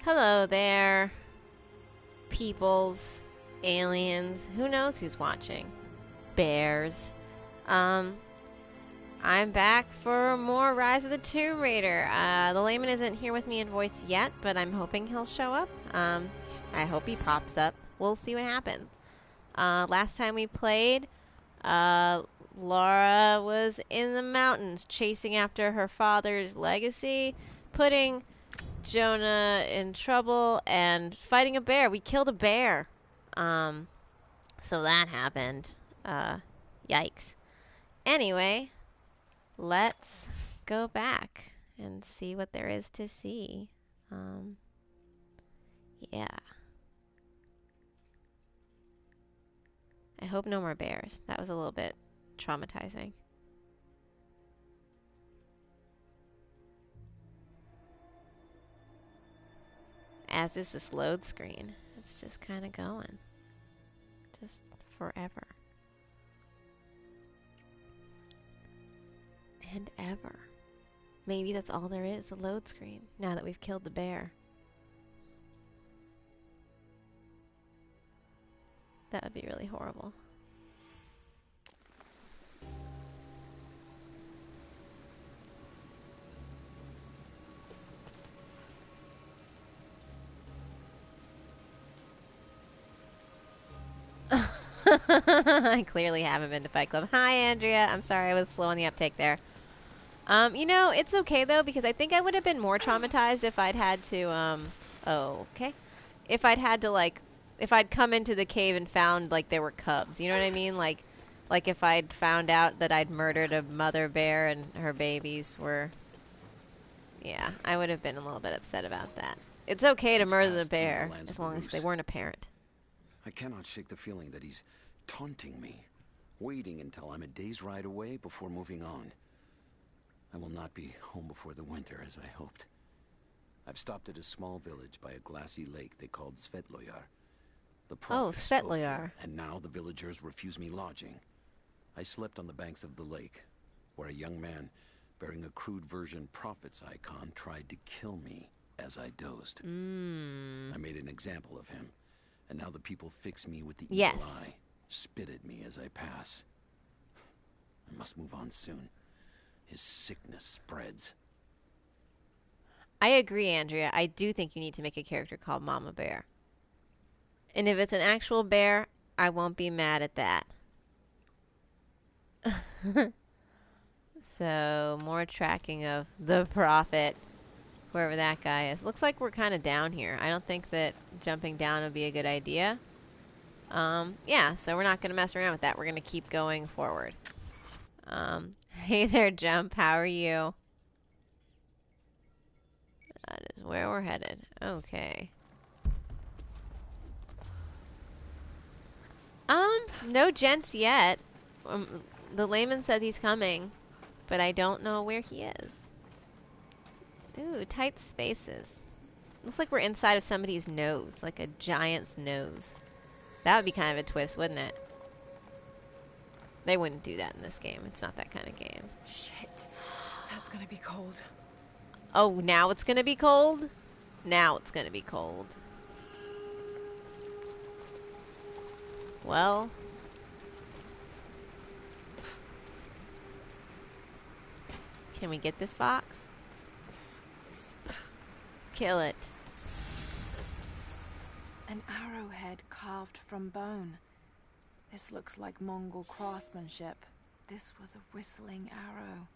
Hello there, peoples, aliens, who knows who's watching? Bears. Um, I'm back for more Rise of the Tomb Raider. The layman isn't here with me in voice yet, but I'm hoping he'll show up. I hope he pops up. We'll see what happens. Last time we played, uh, Laura was in the mountains chasing after her father's legacy, putting Jonah in trouble and fighting a bear. We killed a bear. Um, so that happened. Uh, Yikes. Anyway, let's go back and see what there is to see. Um, yeah. I hope no more bears. That was a little bit traumatizing. As is this load screen. It's just kind of going. Just forever. And ever. Maybe that's all there is, a load screen, now that we've killed the bear. That would be really horrible. I clearly haven't been to Fight Club. Hi, Andrea. I'm sorry I was slow on the uptake there. It's okay though because I think I would have been more traumatized if I'd had to. Oh, okay. If I'd had to if I'd come into the cave and found like there were cubs. You know what I mean? Like if I'd found out that I'd murdered a mother bear and her babies were. Yeah, I would have been a little bit upset about that. It's okay to murder the bear as long as they weren't a parent. I cannot shake the feeling that he's taunting me, waiting until I'm a day's ride away before moving on. I will not be home before the winter as I hoped. I've stopped at a small village by a glassy lake they called Svetloyar. The prophet spoke here, and now the villagers refuse me lodging. I slept on the banks of the lake, where a young man bearing a crude version prophet's icon tried to kill me as I dozed. I made an example of him, and now the people fix me with the evil eye, spit at me as I pass. I must move on soon. His sickness spreads. I agree, Andrea. I do think you need to make a character called Mama Bear. And if it's an actual bear, I won't be mad at that. So, more tracking of the prophet, wherever that guy is. Looks like we're kind of down here. I don't think that jumping down would be a good idea. Yeah, so we're not going to mess around with that. We're going to keep going forward. Hey there, Jump. How are you? That is where we're headed. Okay. No gents yet. The layman said he's coming, but I don't know where he is. Ooh, tight spaces. Looks like we're inside of somebody's nose, like a giant's nose. That would be kind of a twist, wouldn't it? They wouldn't do that in this game. It's not that kind of game. Shit. That's gonna be cold. Oh, now it's gonna be cold? Now it's gonna be cold. Well. Can we get this box? Kill it. An arrowhead carved from bone. This looks like Mongol craftsmanship. This was a whistling arrow.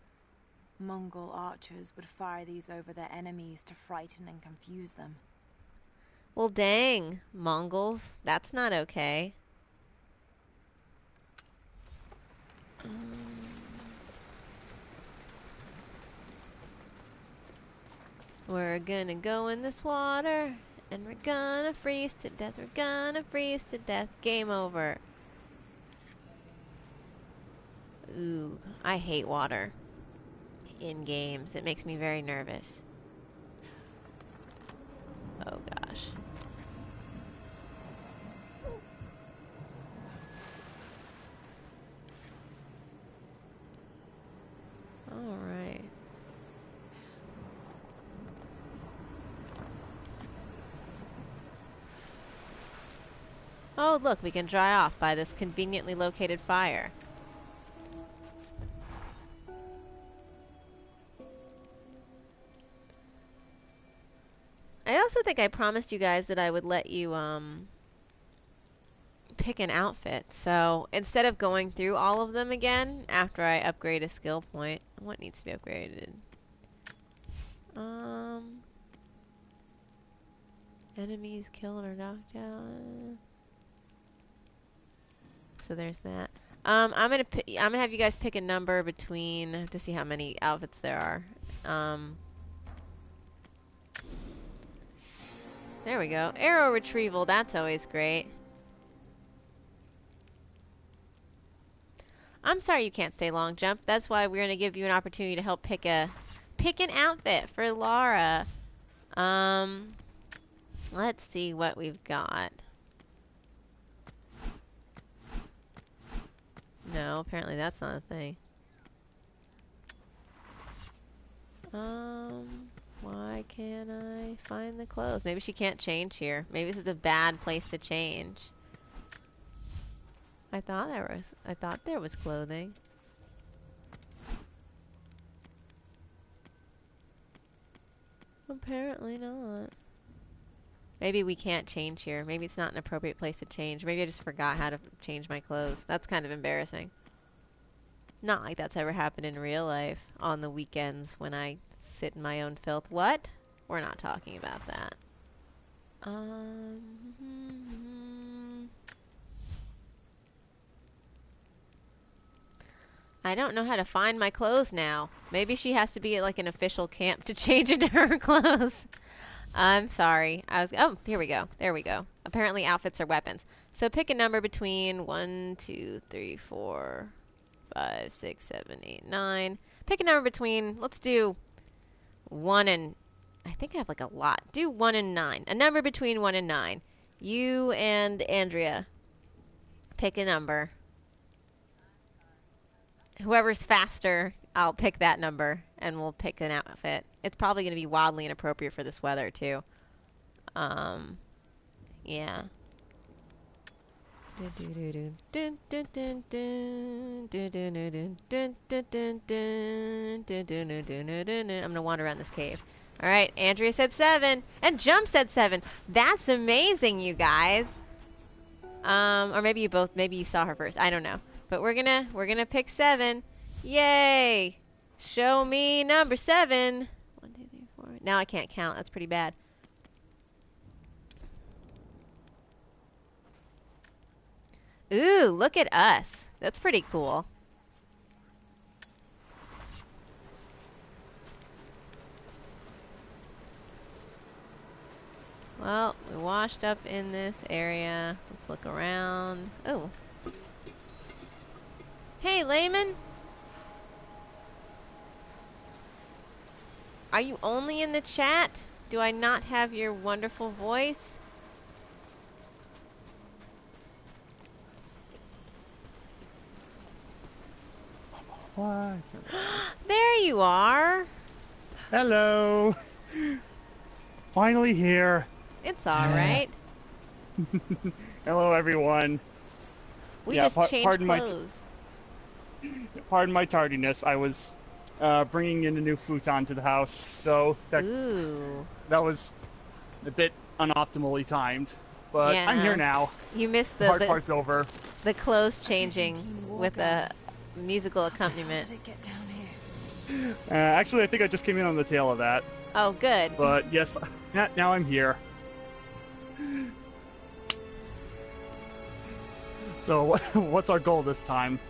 Mongol archers would fire these over their enemies to frighten and confuse them. Well, dang, Mongols. That's not okay. We're gonna go in this water, and we're gonna freeze to death. We're gonna freeze to death. Game over. Ooh, I hate water in games. It makes me very nervous. Oh gosh. Alright. Oh, look, we can dry off by this conveniently located fire. I also think I promised you guys that I would let you, pick an outfit. So, instead of going through all of them again after I upgrade a skill point, what needs to be upgraded? Enemies killed or knocked down. So there's that. I'm gonna have you guys pick a number between to see how many outfits there are. There we go. Arrow retrieval. That's always great. I'm sorry you can't stay long, Jump. That's why we're gonna give you an opportunity to help pick an outfit for Lara. Let's see what we've got. No, apparently that's not a thing. Why can't I find the clothes? Maybe she can't change here. Maybe this is a bad place to change. I thought there was clothing. Apparently not. Maybe we can't change here. Maybe it's not an appropriate place to change. Maybe I just forgot how to change my clothes. That's kind of embarrassing. Not like that's ever happened in real life on the weekends when I sit in my own filth. What? We're not talking about that. I don't know how to find my clothes now. Maybe she has to be at like an official camp to change into her clothes. I'm sorry. Oh, here we go. There we go. Apparently outfits are weapons. So pick a number between 1, 2, 3, 4, 5, 6, 7, 8, 9. Pick a number between, let's do 1 and, I think I have like a lot. Do 1 and 9. A number between 1 and 9. You and Andrea. Pick a number. Whoever's faster, I'll pick that number and we'll pick an outfit. It's probably going to be wildly inappropriate for this weather too. Yeah. I'm gonna wander around this cave. Alright, Andrea said 7 and Jump said 7. That's amazing, you guys. Or maybe you saw her first. I don't know. But we're gonna pick 7. Yay! Show me number 7. 1, 2, 3, 4. Now I can't count. That's pretty bad. Ooh, look at us. That's pretty cool. Well, we washed up in this area. Let's look around. Oh. Hey, Layman. Are you only in the chat? Do I not have your wonderful voice? What? There you are. Hello. Finally here. It's all right. Hello, everyone. We Yeah, just changed clothes. Pardon my tardiness. I was bringing in a new futon to the house, so that was a bit unoptimally timed. But yeah. I'm here now. You missed the hard part's over. The clothes changing with a musical accompaniment. How did it get down here? Actually, I think I just came in on the tail of that. Oh, good. But yes, now I'm here. So, what's our goal this time?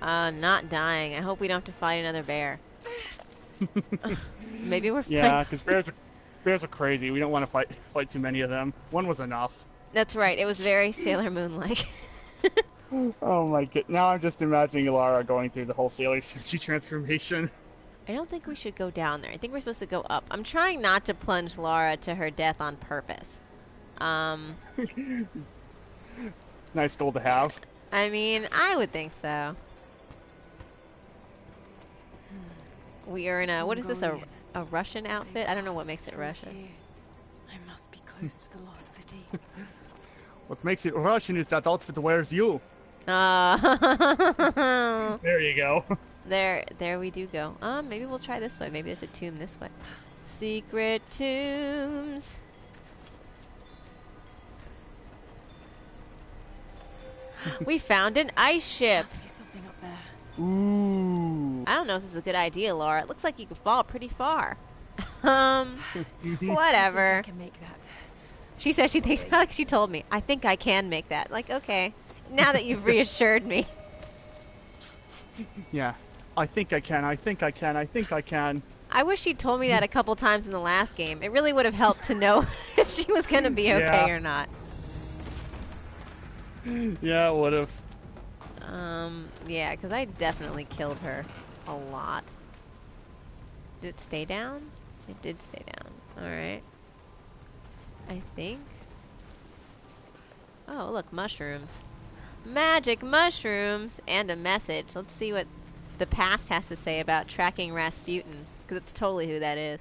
Not dying. I hope we don't have to fight another bear. Maybe we're yeah, because bears are crazy. We don't want to fight too many of them. One was enough. That's right. It was very Sailor Moon-like. Oh my god! Now I'm just imagining Lara going through the whole Sailor Senshi transformation. I don't think we should go down there. I think we're supposed to go up. I'm trying not to plunge Lara to her death on purpose. Nice goal to have. I mean, I would think so. We are in a, what is this, a Russian outfit? I don't know what makes it Russian. I must be close to the lost city. What makes it Russian is that outfit wears you. Uh, There you go. there we do go. Maybe we'll try this way. Maybe there's a tomb this way. Secret tombs. We found an ice ship. Must be something up there. Ooh. I don't know if this is a good idea, Laura. It looks like you could fall pretty far. Whatever. I can make that. She says she thinks, like she told me, I think I can make that. Like, okay. Now that you've reassured me. Yeah. I think I can. I think I can. I think I can. I wish she'd told me that a couple times in the last game. It really would have helped to know if she was going to be okay Yeah. or not. Yeah, it would have. Yeah, because I definitely killed her a lot. Did it stay down? It did stay down. Alright. I think. Oh, look, mushrooms. Magic mushrooms! And a message. Let's see what the past has to say about tracking Rasputin, because it's totally who that is.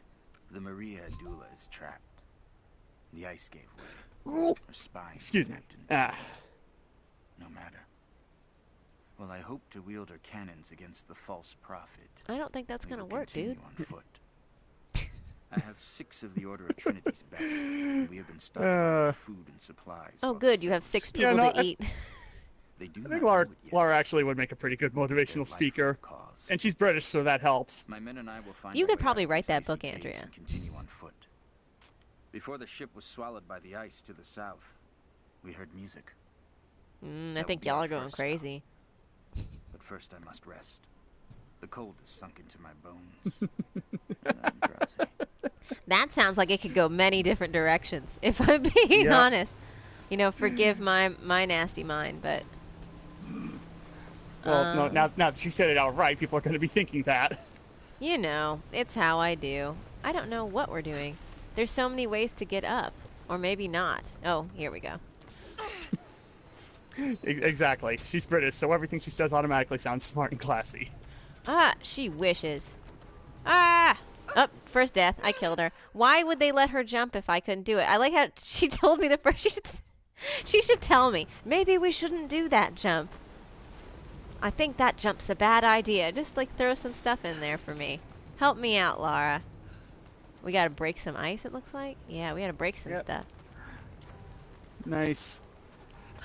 The Maria Adula is trapped. The ice gave way. Oh, Her spine excuse me. snapped in Ah. two. No matter. Well, I hope to wield her cannons against the false prophet. I don't think that's We gonna will work, dude. continue on foot. I have 6 of the Order of Trinity's best. And we have been stockpiling for food and supplies. Oh, while good, the you have Souls 6 Yeah, people no, to eat. They do I not think know Laura, it yet. Laura actually would make a pretty good Their motivational life for speaker. the cause. And she's British, so that helps. My men and I will find You our could way probably out of write these that icy book, caves Andrea. and continue on foot. Before the ship was swallowed by the ice to the south, we heard music. I That think would be y'all our are going first crazy. But first I must rest. The cold has sunk into my bones. And I'm drowsy. That sounds like it could go many different directions, if I'm being Yeah. honest. You know, forgive my nasty mind, but Well, no, now that she said it outright, people are going to be thinking that. you know, it's how I do. I don't know what we're doing. There's so many ways to get up. Or maybe not. Oh, here we go. Exactly. She's British, so everything she says automatically sounds smart and classy. Ah, she wishes. Ah! Oh, first death. I killed her. Why would they let her jump if I couldn't do it? I like how she told me the first... She should tell me. Maybe we shouldn't do that jump. I think that jump's a bad idea. Just, like, throw some stuff in there for me. Help me out, Laura. We gotta break some ice, it looks like? Yeah, we gotta break some Yep. stuff. Nice.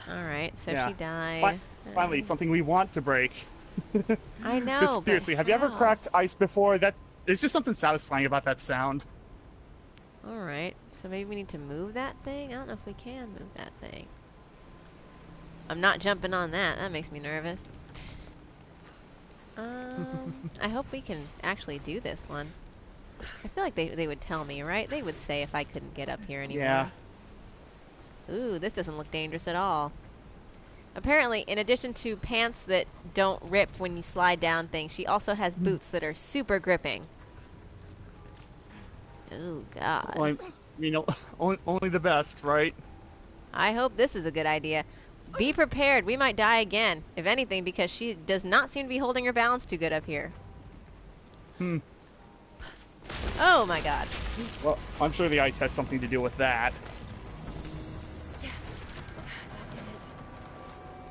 Alright, so Yeah. she died. Finally, something we want to break. I know, Because but seriously, have you ever how? cracked ice before? There's just something satisfying about that sound. Alright, so maybe we need to move that thing? I don't know if we can move that thing. I'm not jumping on that. That makes me nervous. I hope we can actually do this one. I feel like they would tell me, right? They would say if I couldn't get up here anymore. Yeah. Ooh, this doesn't look dangerous at all. Apparently, in addition to pants that don't rip when you slide down things, she also has boots that are super gripping. Oh, God. Well, I mean, only the best, right? I hope this is a good idea. Be prepared. We might die again. If anything, because she does not seem to be holding her balance too good up here. Oh, my God. Well, I'm sure the ice has something to do with that. Yes, that did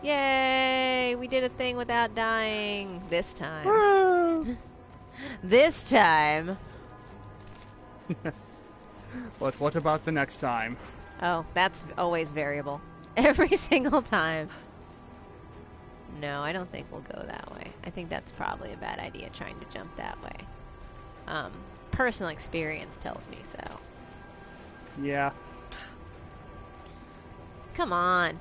it. Yay! We did a thing without dying. This time. This time. But what about the next time? Oh, that's always variable. Every single time. No, I don't think we'll go that way. I think that's probably a bad idea, trying to jump that way. Personal experience tells me so. Yeah. Come on.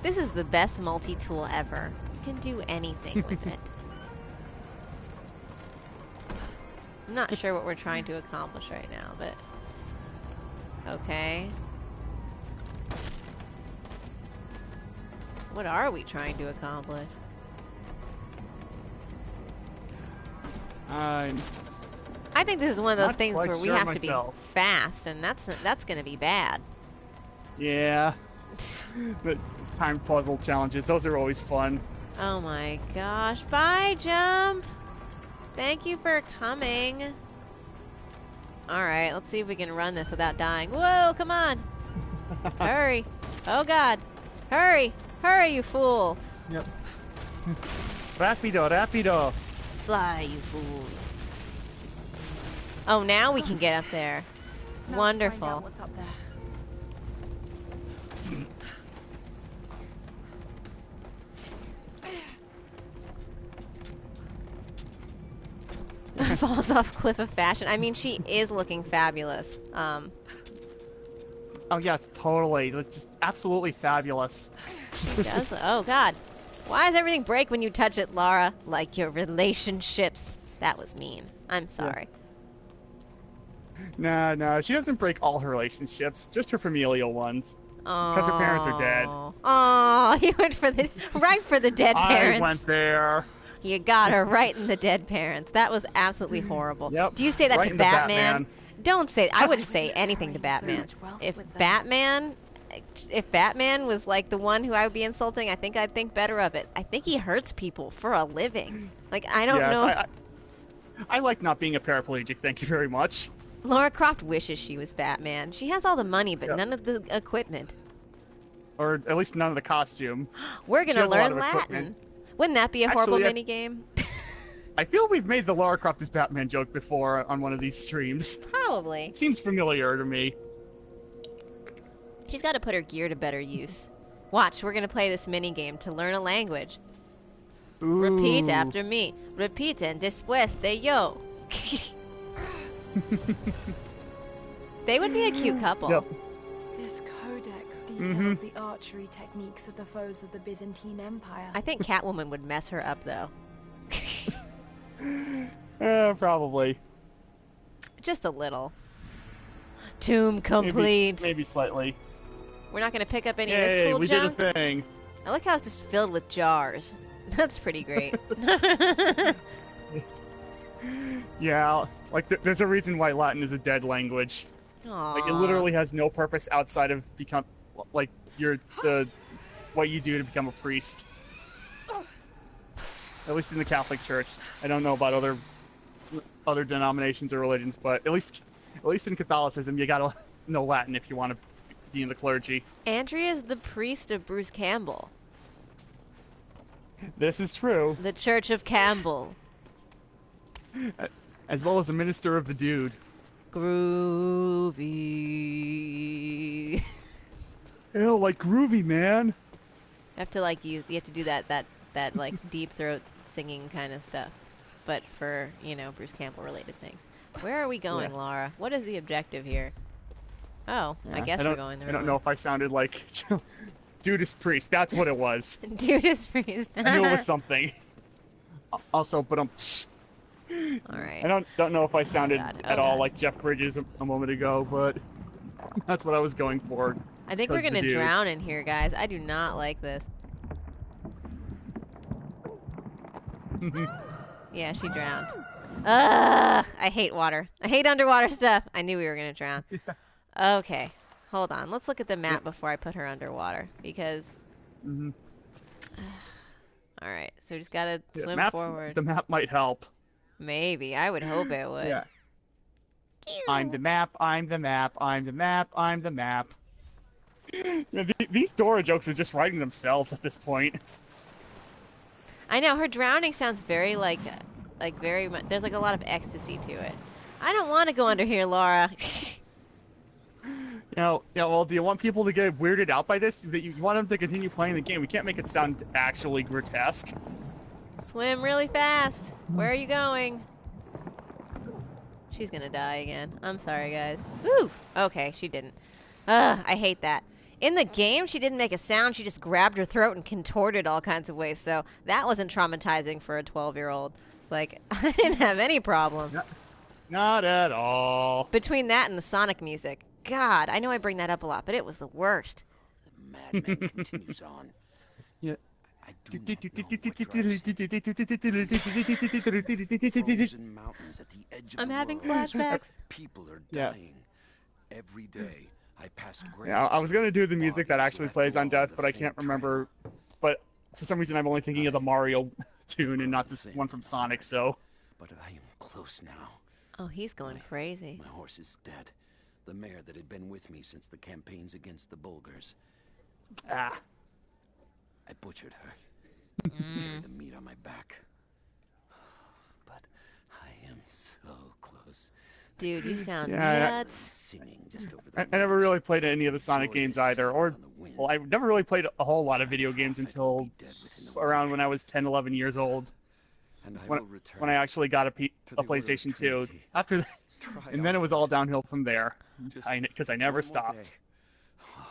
This is the best multi-tool ever. You can do anything with it. I'm not sure what we're trying to accomplish right now, but... Okay. What are we trying to accomplish? I'm I think this is one of those Not things quite where we sure have myself. to be fast, and that's going to be bad. Yeah. The time puzzle challenges, those are always fun. Oh my gosh. Bye, Jump! Thank you for coming. Alright, let's see if we can run this without dying. Whoa, come on! Hurry! Oh God! Hurry! Hurry, you fool! Yep. Rapido, rapido. Fly, you fool! Oh, now we can get up there. Now to find Wonderful. out what's up there. Falls off cliff of fashion. I mean, she is looking fabulous. Oh yes, totally. It's just absolutely fabulous. She does. Oh God! Why does everything break when you touch it, Lara? Like your relationships. That was mean. I'm sorry. No, she doesn't break all her relationships, just her familial ones. Because her parents are dead. Oh, you went for the right for the dead parents. I went there. You got her right in the dead parents. That was absolutely horrible. Yep. Do you say that Right to in the Batman. Don't say. I wouldn't say anything to Batman. If Batman was like the one who I would be insulting, I think I'd think better of it. I think he hurts people for a living. Like I don't know. I like not being a paraplegic. Thank you very much. Lara Croft wishes she was Batman. She has all the money, but Yep. none of the equipment. Or at least none of the costume. We're She gonna has a lot learn of Latin. equipment. Wouldn't that be a horrible Actually, mini game? I feel we've made the Lara Croft as Batman joke before on one of these streams. Probably. Seems familiar to me. She's got to put her gear to better use. Watch, we're gonna play this mini game to learn a language. Ooh. Repeat after me. Repiten después de yo. They would be a cute couple. Yep. This codex details the archery techniques of the foes of the Byzantine Empire. I think Catwoman would mess her up, though. Probably. Just a little. Tomb complete. Maybe slightly. We're not going to pick up any of this Yay, cool we junk. did a thing. I like how it's just filled with jars. That's pretty great. Yeah, like there's a reason why Latin is a dead language. Like it Aw. literally has no purpose outside of what you do to become a priest. At least in the Catholic Church. I don't know about other denominations or religions, but at least in Catholicism, you gotta know Latin if you want to be in the clergy. Andrea's the priest of Bruce Campbell. This is true, The Church of Campbell. as well as a minister of the dude. Groovy. Ew, like groovy, man. You have to you have to do that like deep throat singing kind of stuff, but for Bruce Campbell related things. Where are we going, Yeah. Lara? What is the objective here? Oh, I guess we're going there. I don't know if I sounded like Judas Priest. That's what it was. Judas Priest. I knew it was something. Also, but All right. I don't know if I sounded God. at Oh, all God. like Jeff Bridges a moment ago, but that's what I was going for. I think we're Because the gonna dude. drown in here, guys. I do not like this. Yeah, she drowned. Ugh! I hate water. I hate underwater stuff. I knew we were gonna drown. Okay, hold on. Let's look at the map before I put her underwater, because. Mhm. All right, so we just gotta Yeah, swim maps- forward. The map might help. Maybe. I would hope it would. Yeah. I'm the map. I'm the map. I'm the map. I'm the map. Yeah, these Dora jokes are just writing themselves at this point. I know her drowning sounds very very much. There's a lot of ecstasy to it. I don't want to go under here, Laura. Well, do you want people to get weirded out by this? That you want them to continue playing the game? We can't make it sound actually grotesque. Swim really fast. Where are you going? She's gonna die again. I'm sorry, guys. Woo! Okay, she didn't. Ugh, I hate that. In the game, she didn't make a sound. She just grabbed her throat and contorted all kinds of ways. So that wasn't traumatizing for a 12-year-old. Like, I didn't have any problem. Not at all. Between that and the Sonic music. God, I know I bring that up a lot, but it was the worst. The madman continues on. Yeah. I do not know what drives frozen mountains at the edge of I'm the having world. flashbacks. People are Yeah. dying. Every day, I pass graves. Yeah, I was gonna do the music that bodies actually left plays on along Death, the but I faint can't remember. trail. But for some reason, I'm only thinking of the Mario tune and not this one from Sonic. So But I am close now. Oh, he's going crazy. My horse is dead. The mare that had been with me since the campaigns against the Bulgars. Ah. I butchered her. Carried the meat on my back. But I am so close. Dude, you sound Yeah, nuts. Singing just over the I never really played any of the Sonic games either, well, I never really played a whole lot of video games until around when I was 10, 11 years old. When I actually got a PlayStation 2. After that, and then it was all downhill from there, because I never stopped.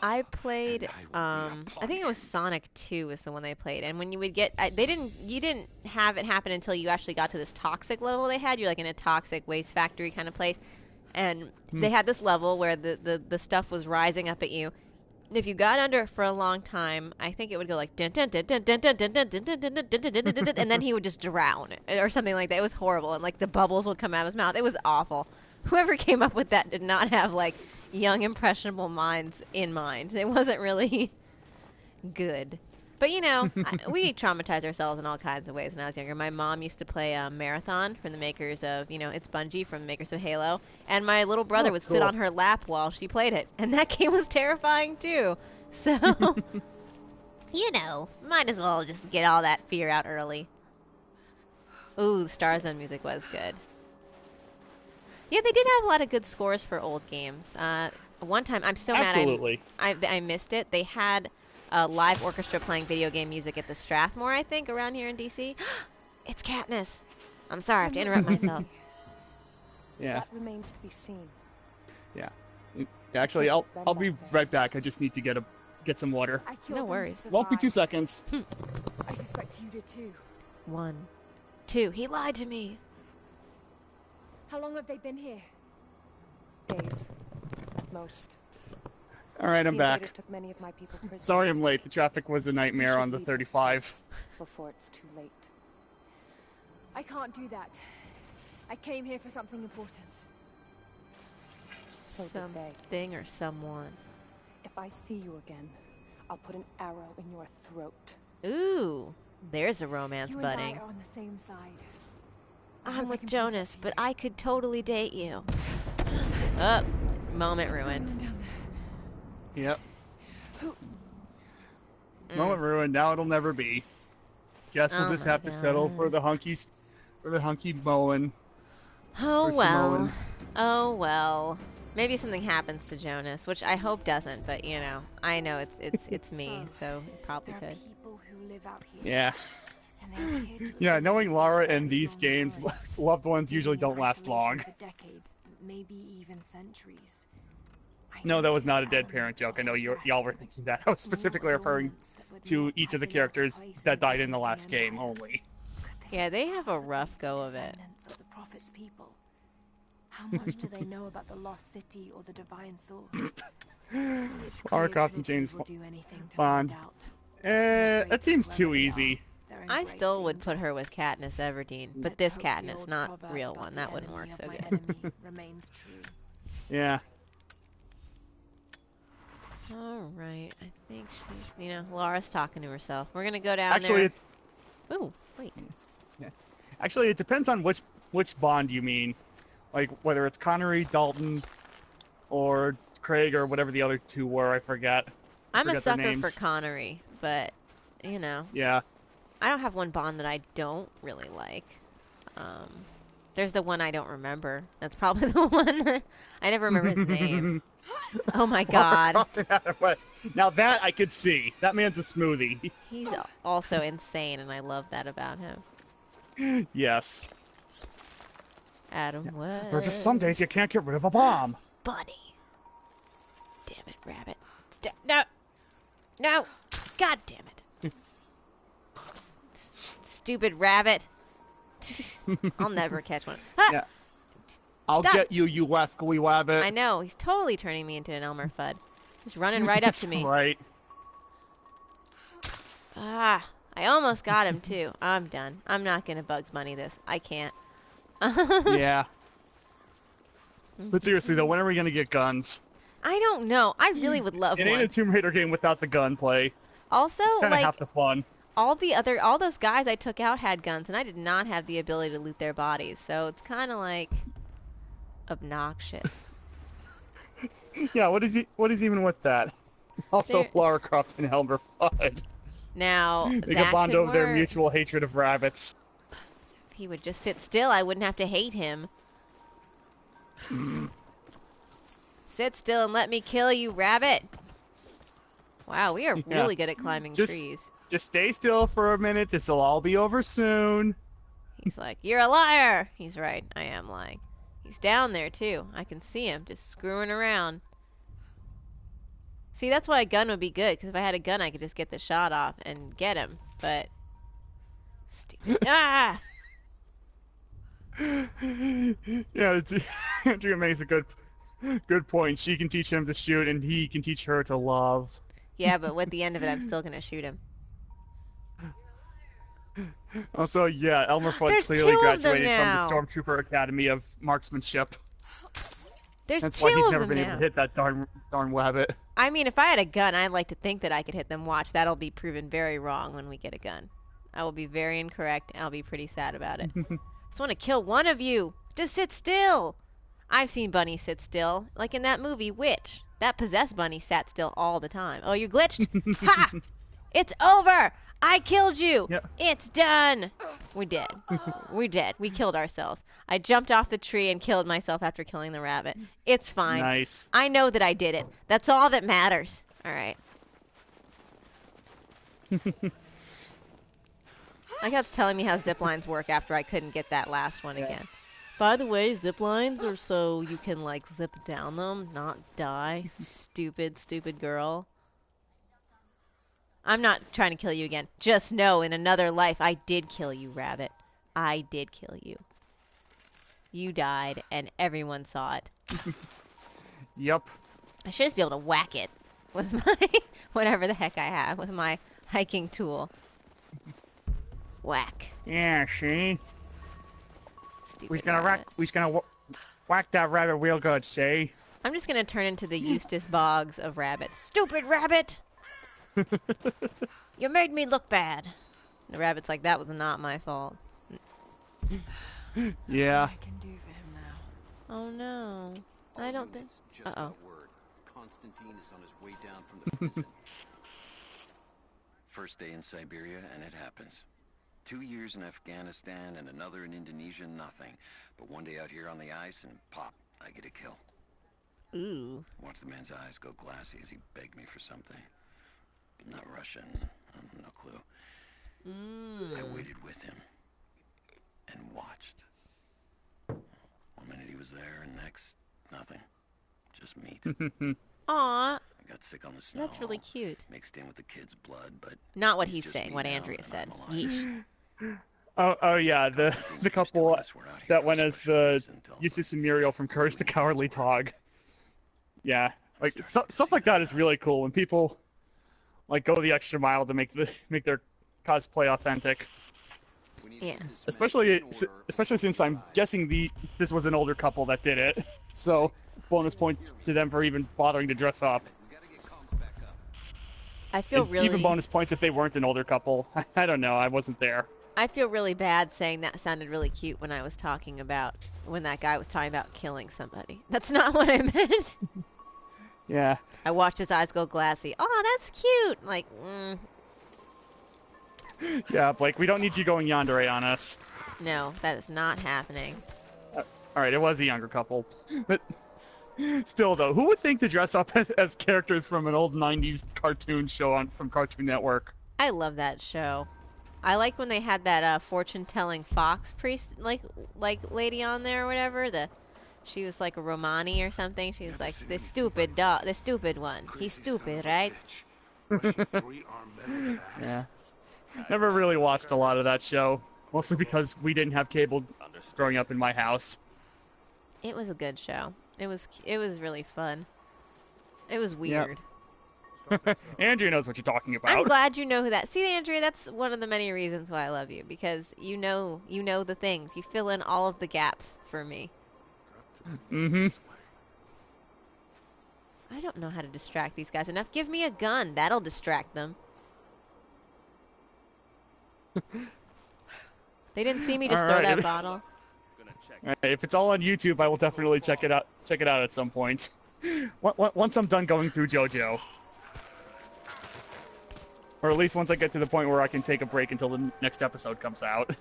I played, I think it was Sonic 2 was the one they played, and when you would get, you didn't have it happen until you actually got to this toxic level they had. You're like in a toxic waste factory kind of place, and they had this level where the stuff was rising up at you. And if you got under it for a long time, I think it would go like dun dun dun dun dun dun dun dun dun dun dun dun dun dun, and then he would just drown or something like that. It was horrible, and like the bubbles would come out of his mouth. It was awful. Whoever came up with that did not have like young impressionable minds in mind. It wasn't really good. But you know, we traumatized ourselves in all kinds of ways when I was younger. My mom used to play Marathon from the makers of, it's Bungie from the makers of Halo, and my little brother would sit on her lap while she played it, and that game was terrifying too. So, might as well just get all that fear out early. Ooh, the Starzone music was good. Yeah, they did have a lot of good scores for old games. One time, I'm so mad I missed it. They had a live orchestra playing video game music at the Strathmore, I think, around here in D.C. It's Katniss. I'm sorry, I have to interrupt myself. Yeah. That remains to be seen. Yeah. Actually, I'll be right back. I just need to get some water. No worries. Won't be 2 seconds. I suspect you did too. 1, 2. He lied to me. How long have they been here? Days, at most. All right, I'm back. Took many of my people prisoner. Sorry I'm late. The traffic was a nightmare on the 35. Before it's too late. I can't do that. I came here for something important. So did they. Something or someone. If I see you again, I'll put an arrow in your throat. Ooh, there's a romance You budding. and I are on the same side. I'm with Jonas, but I could totally date you. Oh, moment ruined. Yep. Moment ruined. Now it'll never be. Guess we'll just have to settle for the hunky Moen. Oh well. Oh well. Maybe something happens to Jonas, which I hope doesn't. But I know it's me, so it probably could. People who live out here. Yeah. Yeah, knowing Lara in these games, loved ones usually don't last long. For decades, maybe even centuries. No, that was not a dead parent joke. I know y'all were thinking that. I was specifically referring to each of the characters that died in the last game only. Yeah, they have a rough go of it. Of the prophet's people. How much do they know about the lost city or the divine source? Lara Croft and James Bond. That seems too easy. I still would put her with Katniss Everdeen, but this Katniss, not real one. That wouldn't work so good. Yeah. All right, I think she's, Lara's talking to herself. We're gonna go down Actually, there. Ooh, wait. Yeah. Actually, it depends on which Bond you mean. Like, whether it's Connery, Dalton, or Craig, or whatever the other two were, I forget. I'm a sucker for Connery, but, Yeah. I don't have one Bond that I don't really like. There's the one I don't remember. That's probably the one. I never remember his name. Oh my God. Adam West. Now that I could see. That man's a smoothie. He's also insane, and I love that about him. Yes. Adam West. There are just some days you can't get rid of a bomb. Bunny. Damn it, rabbit. No. No. God damn it. Stupid rabbit. I'll never catch one. Ah! Yeah. I'll get you, you wascally wabbit. I know. He's totally turning me into an Elmer Fudd. He's running right up to me. Right. Ah, I almost got him, too. I'm done. I'm not going to Bugs Bunny this. I can't. Yeah. But seriously, though, when are we going to get guns? I don't know. I really would love one. It ain't a Tomb Raider game without the gunplay. Also, it's kind of half the fun. All those guys I took out had guns, and I did not have the ability to loot their bodies, so it's kind of like obnoxious. Yeah, what is even with that? Also, There- Lara Croft and Elmer Fudd. Now, They that could bond could over their work. mutual hatred of rabbits. If he would just sit still, I wouldn't have to hate him. Sit still and let me kill you, rabbit. Wow, we are Yeah. really good at climbing trees. Just stay still for a minute. This'll all be over soon. He's like, you're a liar. He's right. I am lying. He's down there, too. I can see him just screwing around. See, that's why a gun would be good, because if I had a gun, I could just get the shot off and get him. But... Ah! Yeah, Andrea makes a good point. She can teach him to shoot, and he can teach her to love. Yeah, but at the end of it, I'm still going to shoot him. Also, yeah, Elmer Fudd There's clearly two of them graduated now. from the Stormtrooper Academy of Marksmanship. There's That's two why he's of never them been now. able to hit that darn rabbit. I mean, if I had a gun, I'd like to think that I could hit them. Watch, that'll be proven very wrong when we get a gun. I will be very incorrect, and I'll be pretty sad about it. I just want to kill one of you. Just sit still. I've seen bunnies sit still, like in that movie, Witch. That possessed bunny sat still all the time. Oh, you glitched? Ha! It's over! I killed you! Yep. It's done! We're dead. We're dead. We killed ourselves. I jumped off the tree and killed myself after killing the rabbit. It's fine. Nice. I know that I did it. That's all that matters. All right. Like how it's telling me how zip lines work after I couldn't get that last one again. By the way, zip lines are so you can like zip down them, not die. Stupid, stupid girl. I'm not trying to kill you again. Just know in another life I did kill you, rabbit. I did kill you. You died and everyone saw it. Yep. I should just be able to whack it with my whatever the heck I have with my hiking tool. Whack. Yeah, see? Stupid We's gonna rabbit. whack that rabbit real good, see? I'm just gonna turn into the Eustace Boggs of rabbits. Stupid rabbit! You made me look bad. The rabbit's like, that was not my fault. Yeah. I can do for him now. Oh no. I don't think. Just Uh-oh. got word. Constantine is on his way down from the prison. First day in Siberia, and it happens. 2 years in Afghanistan and another in Indonesia, nothing. But one day out here on the ice, and pop, I get a kill. Ooh. Watch the man's eyes go glassy as he begged me for something. Not Russian, no clue. I waited with him and watched. One minute he was there, and next, nothing. Just meat. Aw, I got sick on the snow. that's really cute. Mixed in with the kid's blood, but Not what he's he's just saying, me what now, Andrea and said. I'm alive. Yeesh. Oh yeah, the Constantine's couple telling us we're out here that for a went as special the reason till- Eustace and Muriel from Courage the Cowardly Dog. Yeah, like stuff like that is really cool when people like go the extra mile to make their cosplay authentic. Yeah. Especially since I'm guessing this was an older couple that did it, so bonus points to them for even bothering to dress up. I feel And really even bonus points if they weren't an older couple. I don't know, I wasn't there. I feel really bad saying that sounded really cute when I was talking about when that guy was talking about killing somebody. That's not what I meant. Yeah. I watched his eyes go glassy. Oh, that's cute. Like, Yeah, Blake, we don't need you going yandere on us. no, that is not happening. Alright, it was a younger couple. But still, though, who would think to dress up as characters from an old 90s cartoon show from Cartoon Network? I love that show. I like when they had that fortune-telling fox priest, like lady on there or whatever. She was like a Romani or something. She was like, the stupid dog, the stupid one. He's stupid, right? Yeah. Never really watched a lot of that show. Mostly because we didn't have cable growing up in my house. It was a good show. It was really fun. It was weird. Andrea knows what you're talking about. I'm glad you know who that. See, Andrea, that's one of the many reasons why I love you, because you know the things. You fill in all of the gaps for me. Mm-hmm. I don't know how to distract these guys enough. Give me a gun. That'll distract them. They didn't see me just throw Alright. that bottle. If it's all on YouTube, I will definitely check it out at some point. Once I'm done going through JoJo. Or at least once I get to the point where I can take a break until the next episode comes out.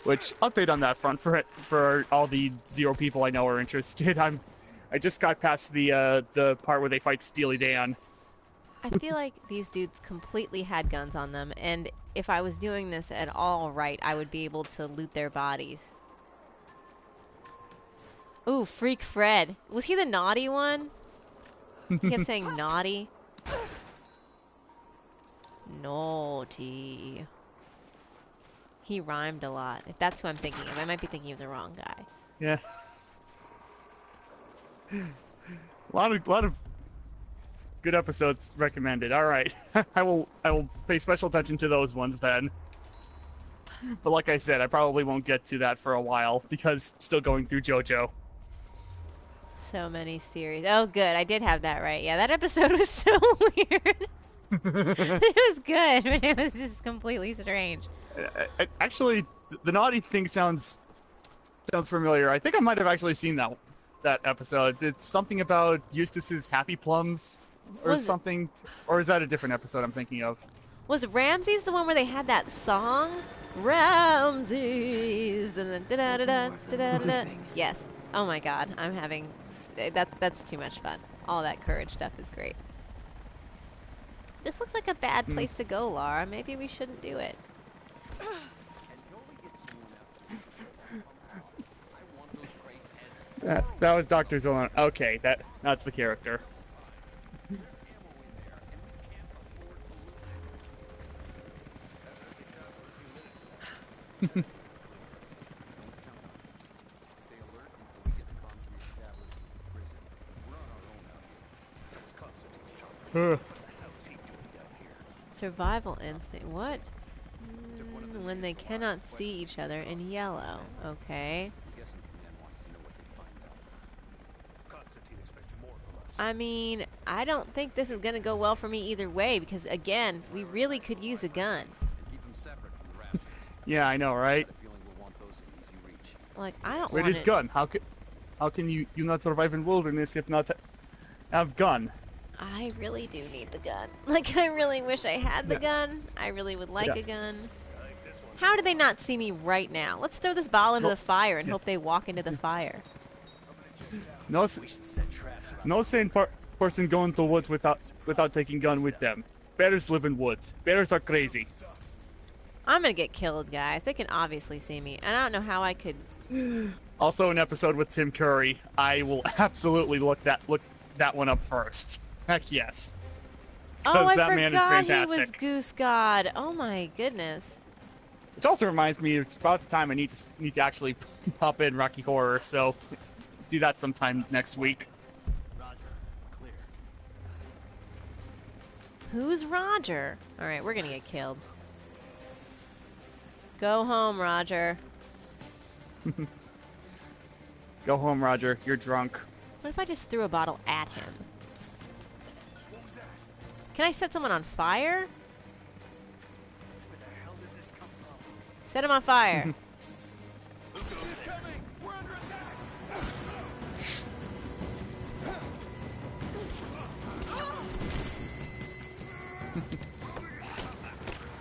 Which, update on that front for all the 0 people I know are interested. I just got past the part where they fight Steely Dan. I feel like these dudes completely had guns on them, and if I was doing this at all right, I would be able to loot their bodies. Ooh, Freak Fred. Was he the naughty one? He kept saying naughty. Naughty. He rhymed a lot. If that's who I'm thinking of, I might be thinking of the wrong guy. Yeah. A lot of good episodes recommended. All right, I will pay special attention to those ones then. But like I said, I probably won't get to that for a while because still going through JoJo. So many series. Oh, good. I did have that right. Yeah, that episode was so weird. It was good, but it was just completely strange. Actually, the naughty thing sounds familiar. I think I might have actually seen that episode. It's something about Eustace's Happy Plums or something. Or is that a different episode I'm thinking of? Was Ramses the one where they had that song? Ramses! And then da-da-da-da, yes. Oh my god, I'm having... That's too much fun. All that courage stuff is great. This looks like a bad place to go, Lara. Maybe we shouldn't do it. That was Dr. Zolan. Okay, that's the character. Survival instinct. What? When they cannot see each other in yellow. Okay. I mean, I don't think this is going to go well for me either way because, again, we really could use a gun. Yeah, I know, right? Like, I don't want it. Wait, gun. How can you not survive in wilderness if not have gun? I really do need the gun. Like, I really wish I had the gun. I really would like a gun. How do they not see me right now? Let's throw this ball into the fire and hope they walk into the fire. No sane person go into the woods without taking gun with them. Bears live in woods. Bears are crazy. I'm gonna get killed, guys. They can obviously see me, and I don't know how I could. Also, an episode with Tim Curry. I will absolutely look that one up first. Heck yes. Oh, I that man is forgot fantastic. he was Goose God. Oh my goodness. Which also reminds me, it's about the time I need to actually pop in Rocky Horror. So, do that sometime next week. Clear. Who's Roger? All right, we're gonna get killed. Go home, Roger. Go home, Roger. You're drunk. What if I just threw a bottle at him? Can I set someone on fire? Set him on fire.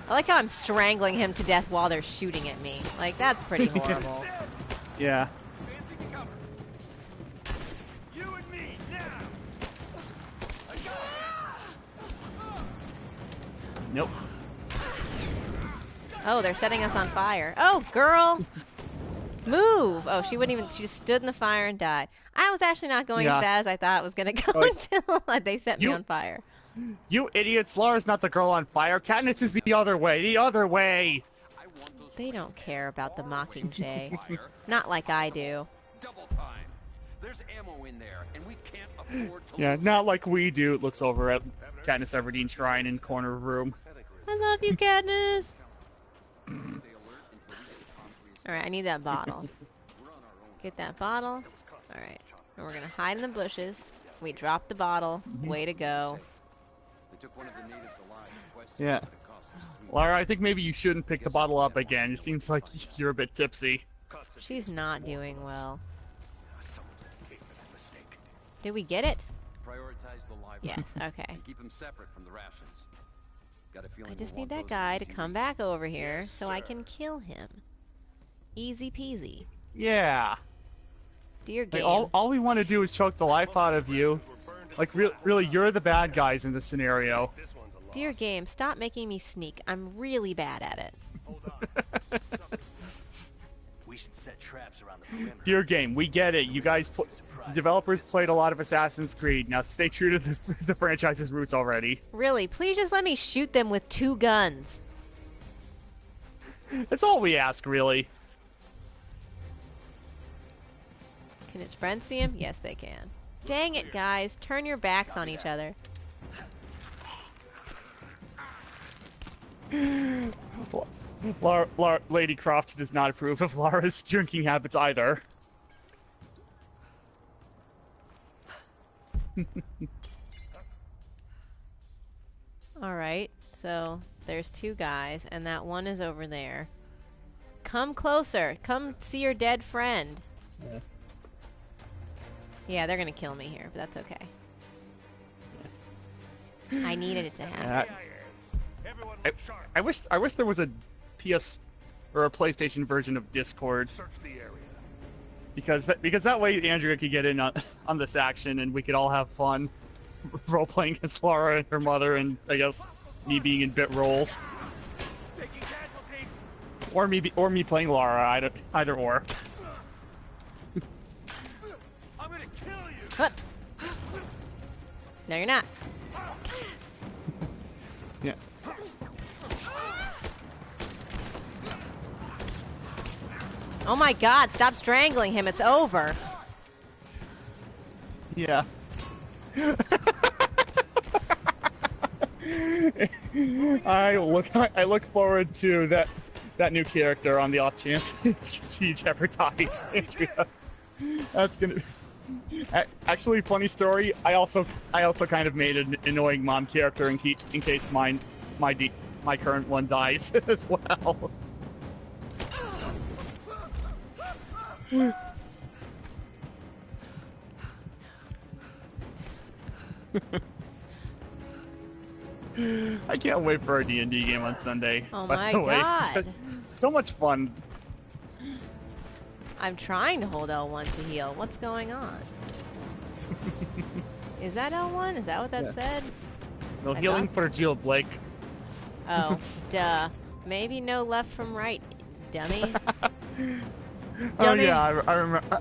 I like how I'm strangling him to death while they're shooting at me. Like, that's pretty horrible. Yeah. Nope. Oh, they're setting us on fire. Oh, girl! Move! Oh, she wouldn't even... She just stood in the fire and died. I was actually not going as bad as I thought it was going to go until they set me on fire. You idiots! Lara's not the girl on fire. Katniss is the other way. The other way! They don't care about the Mockingjay. Not like I do. Double time. There's ammo in there, and we can't afford to Yeah, not like we do. It looks over at Katniss Everdeen Shrine in corner room. I love you, Katniss! Alright, I need that bottle. Get that bottle. Alright. And we're gonna hide in the bushes. We dropped the bottle. Way to go. Yeah. Lara, I think maybe you shouldn't pick the bottle up again. It seems like you're a bit tipsy. She's not doing well. Did we get it? Prioritize the live. Yes, okay. And keep them separate from the rations. Got a feeling I just we'll need want that those guy in to easy come reach. back over here so I can kill him. Easy peasy. Yeah. Dear game. Like, all we want to do is choke the life out of you. Like, really, you're the bad guys in this scenario. Dear game, stop making me sneak. I'm really bad at it. Hold on. We should set traps around the perimeter. Dear game, we get it. You guys, the developers played a lot of Assassin's Creed. Now stay true to the franchise's roots already. Really, please just let me shoot them with 2 guns. That's all we ask, really. Can his friends see him? Yes, they can. Dang it, guys. Turn your backs on each other. Lady Croft does not approve of Lara's drinking habits either. Alright, so there's 2 guys, and that one is over there. Come closer. Come see your dead friend. Yeah. Yeah, they're gonna kill me here, but that's okay. I needed it to happen. I wish there was a PS or a PlayStation version of Discord, Search the area. because that way Andrea could get in on this action and we could all have fun role playing as Lara and her mother, and I guess me being in bit roles, Taking casualties. or me playing Lara, either or. I'm gonna kill you. What? No, you're not. Yeah. Oh my god, stop strangling him. It's over. Yeah. I look forward to that new character on the off chance to see jeopardize Andrea. That's gonna. Actually, funny story. I also kind of made an annoying mom character in case my current one dies as well. I can't wait for our D&D game on Sunday. Oh by my the way. god. So much fun. I'm trying to hold L1 to heal. What's going on? Is that L1? Is that what that said? No I healing thought- for Jill Blake. Oh, duh. Maybe no left from right, dummy. Oh Dummy. yeah,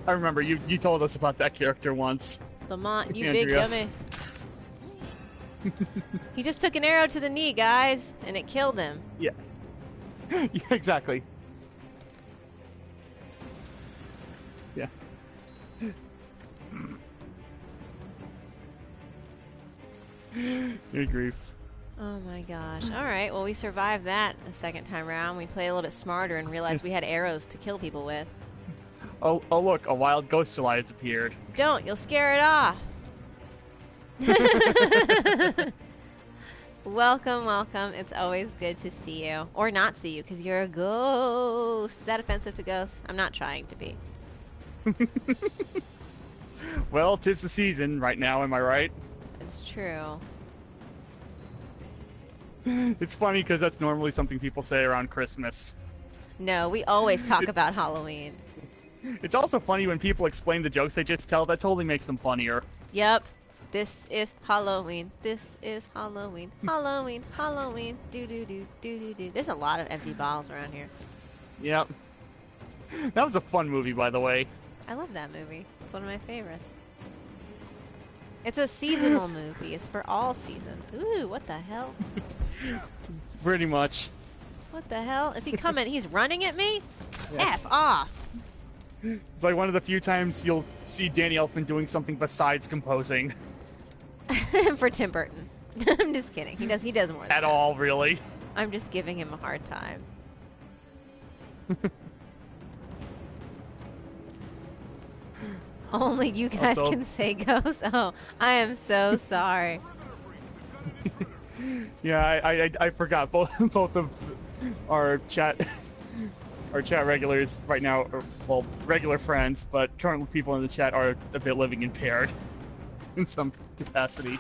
I remember. You told us about that character once. Lamont, you big Andrea. dummy. He just took an arrow to the knee, guys, and it killed him. Yeah. Yeah, exactly. Yeah. Good grief. Oh my gosh. Alright, well we survived that the second time around. We played a little bit smarter and realized we had arrows to kill people with. Oh look, a wild ghost July has appeared. Don't, you'll scare it off. Welcome, welcome. It's always good to see you. Or not see you, because you're a ghost. Is that offensive to ghosts? I'm not trying to be. Well, 'tis the season right now, am I right? It's true. It's funny because that's normally something people say around Christmas. No, we always talk about Halloween. It's also funny when people explain the jokes they just tell. That totally makes them funnier. Yep. This is Halloween. This is Halloween. Halloween. Halloween. Do do do do do do. There's a lot of empty bottles around here. Yep. That was a fun movie, by the way. I love that movie. It's one of my favorites. It's a seasonal movie. It's for all seasons. Ooh, what the hell? Pretty much. What the hell? Is he coming? He's running at me? F off. It's like one of the few times you'll see Danny Elfman doing something besides composing. For Tim Burton. I'm just kidding. He does more than At that. all, really. I'm just giving him a hard time. Only you guys Also- can say ghost. Oh, I am so sorry. Yeah, I forgot both of our chat regulars right now are, well, regular friends, but current people in the chat are a bit living impaired. in some capacity.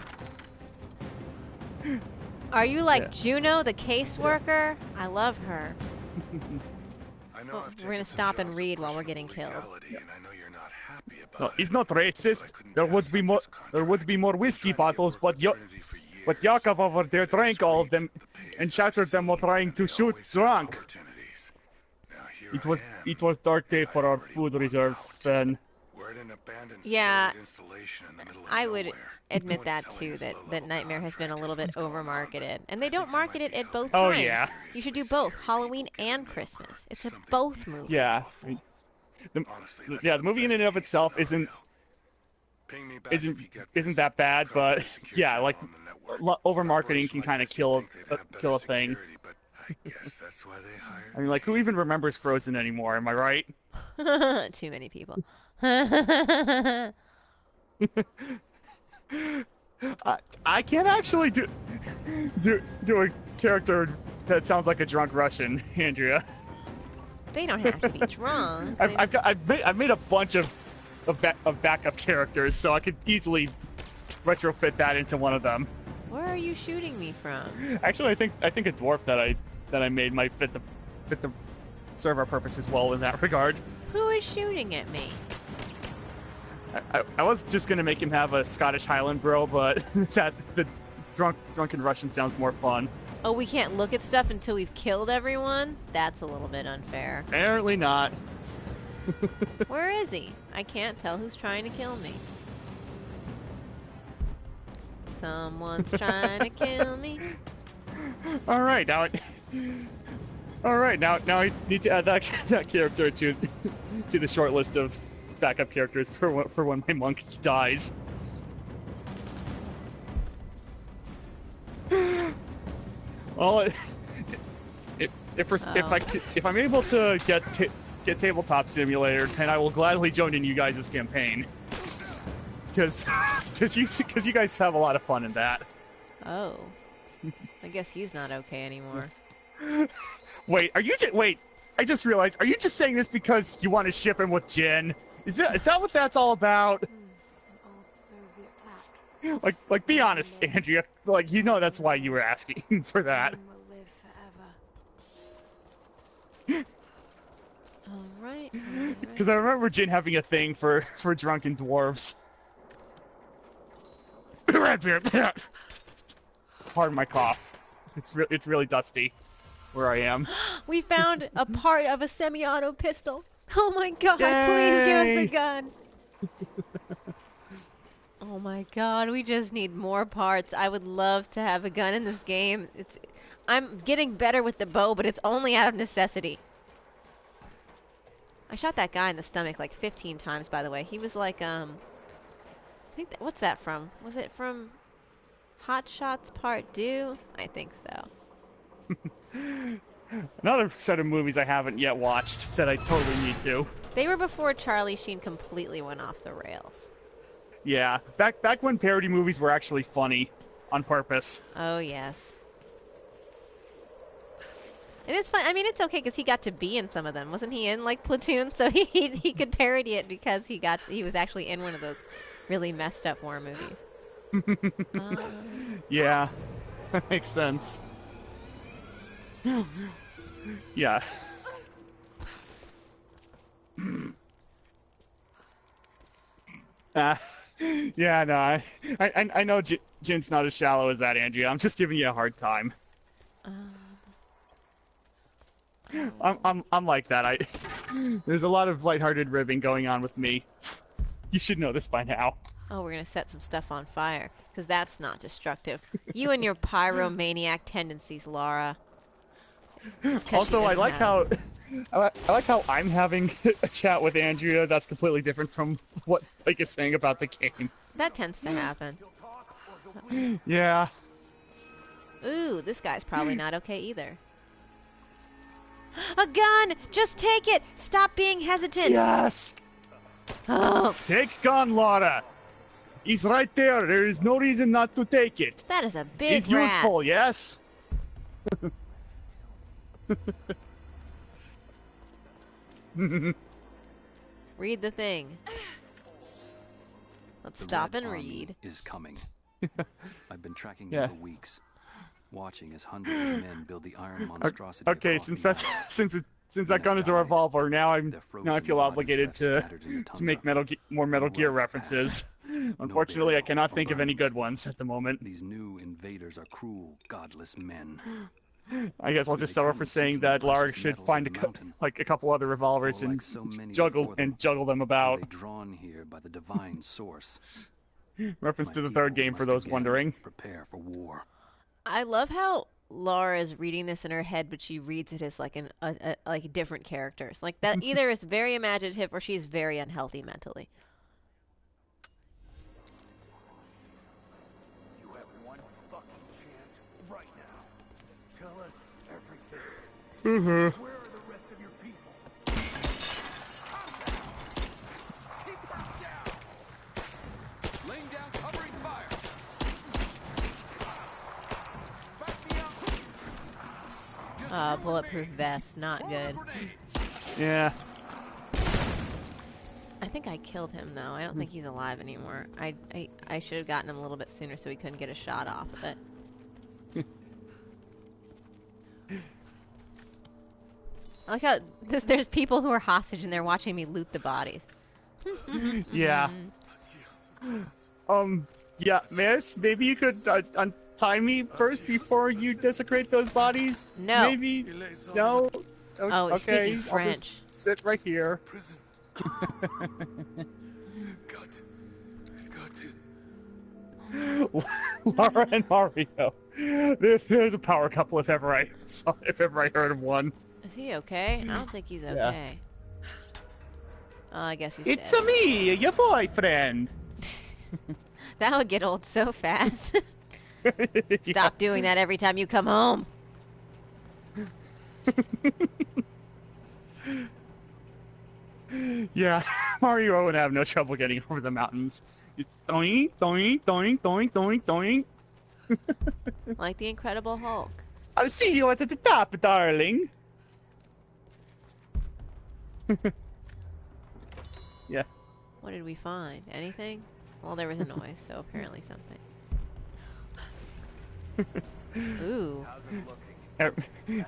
Are you like Juno, the caseworker? I love her. Oh, we're gonna stop and read while we're getting killed. No, he's not racist. There would be more whiskey bottles, but Yakov over there drank all of them and shattered them while trying to shoot drunk. It was dark day for our food reserves then. Yeah, I would admit that too, that Nightmare has been a little bit over-marketed. And they don't market it at both times. Oh, yeah. You should do both, Halloween and Christmas. It's a both movie. Yeah. The movie in and of itself isn't that bad, but yeah, like over-marketing can kind of kill a thing. I mean, like, who even remembers Frozen anymore? Am I right? Too many people. I can't actually do a character that sounds like a drunk Russian, Andrea. They don't have to be drunk. I've made a bunch of backup characters, so I could easily retrofit that into one of them. Where are you shooting me from? Actually, I think a dwarf that I made might fit the serve our purpose as well in that regard. Who is shooting at me? I was just gonna make him have a Scottish Highland bro, but the drunken Russian sounds more fun. Oh, we can't look at stuff until we've killed everyone? That's a little bit unfair. Apparently not. Where is he? I can't tell who's trying to kill me. Someone's trying to kill me. All right, now I need to add that character to the short list of backup characters for when my monk dies. Well, if I'm able to get Tabletop Simulator, then I will gladly join in you guys' campaign. Because you guys have a lot of fun in that. Oh, I guess he's not okay anymore. Wait, I just realized, are you just saying this because you want to ship him with Jin? Is that what that's all about? Like, be honest, Andrea. Like, you know that's why you were asking for that. All right. Because I remember Jin having a thing for drunken dwarves. Pardon my cough. It's really dusty where I am. We found a part of a semi-auto pistol. Oh my god, Yay! Please give us a gun. Oh my god, we just need more parts. I would love to have a gun in this game. I'm getting better with the bow, but it's only out of necessity. I shot that guy in the stomach like 15 times, by the way. He was like, I think what's that from? Was it from Hot Shots Part 2? I think so. Another set of movies I haven't yet watched that I totally need to. They were before Charlie Sheen completely went off the rails. Yeah, back when parody movies were actually funny on purpose. Oh, yes. It is fun. I mean, it's okay because he got to be in some of them. Wasn't he in, like, Platoon? So he could parody it because he was actually in one of those really messed up war movies. Yeah, that makes sense. Yeah. Yeah, no, I know Jin's not as shallow as that, Andrea. I'm just giving you a hard time. I'm like that. There's a lot of lighthearted ribbing going on with me. You should know this by now. Oh, we're gonna set some stuff on fire because that's not destructive. You and your pyromaniac tendencies, Laura. Also, I like how I'm having a chat with Andrea that's completely different from what Blake is saying about the game. That tends to happen. Yeah. Ooh, this guy's probably not okay either. A gun! Just take it! Stop being hesitant! Yes! Oh. Take gun, Laura! He's right there. There is no reason not to take it. That is a big He's rat. useful, yes? Read the thing. Let's stop and read. Is coming. I've been tracking him for weeks, watching as hundreds of men build the iron monstrosity. Okay, since that gun is a revolver, now I feel obligated to make more Metal Gear references. Unfortunately, I cannot think of any good ones at the moment. These new invaders are cruel, godless men. I guess I'll just settle for saying that Lara should find a couple other revolvers and juggle them about. Drawn here by the divine source. Reference to the third game for those wondering. Prepare for war. I love how Laura is reading this in her head, but she reads it as like like different characters. Like that either is very imaginative or she's very unhealthy mentally. You have one fucking chance right now. Tell us everything. Where are the rest of your people? Keep them down. Laying down covering fire. Bulletproof vest, not good. Yeah. I think I killed him though. I don't think he's alive anymore. I should have gotten him a little bit sooner so he couldn't get a shot off, but I like how there's people who are hostage and they're watching me loot the bodies. Yeah. Yeah, miss, maybe you could untie me first before you desecrate those bodies? No. Maybe? No? Oh, okay. speaking French. I'll just sit right here. Prison. Lara and Mario. There's a power couple if ever I heard of one. Is he okay? I don't think he's okay. Yeah. I guess he's It's dead. me, your boyfriend. That would get old so fast. Stop doing that every time you come home. Yeah, Mario would have no trouble getting over the mountains. Just doink, doink, doink, doink, doink, doink. Like the Incredible Hulk. I'll see you at the top, darling. Yeah. What did we find? Anything? Well, there was a noise, so apparently something. Ooh.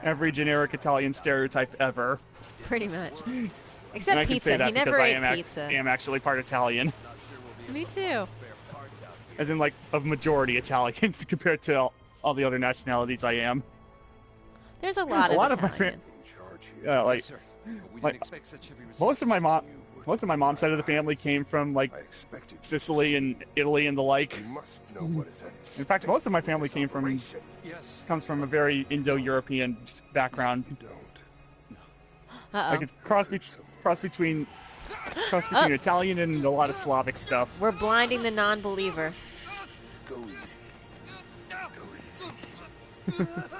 Every generic Italian stereotype ever. Pretty much. And Except I can pizza. say that He never because ate I pizza. am actually part Italian. Me too. As in, like, a majority Italian compared to all the other nationalities I am. There's a lot of my Italian. like, most of my mom's side of the family came from like Sicily and Italy and the like. In fact, most of my family comes from a very Indo-European background. Uh-oh. Like it's cross between Italian and a lot of Slavic stuff. We're blinding the non-believer. Go easy.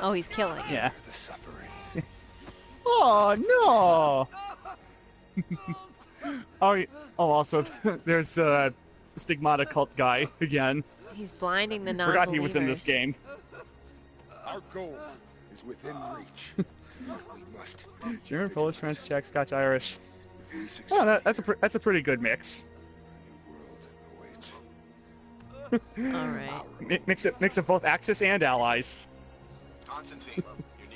Oh, he's killing. Yeah. The suffering. Oh no! Also, there's the Stigmata cult guy again. He's blinding the non-believers. Forgot he was in this game. Our goal is within reach. We must. German, Polish, French, Czech, Scotch, Irish. Oh, that's a pretty good mix. All right. Mix of both Axis and Allies.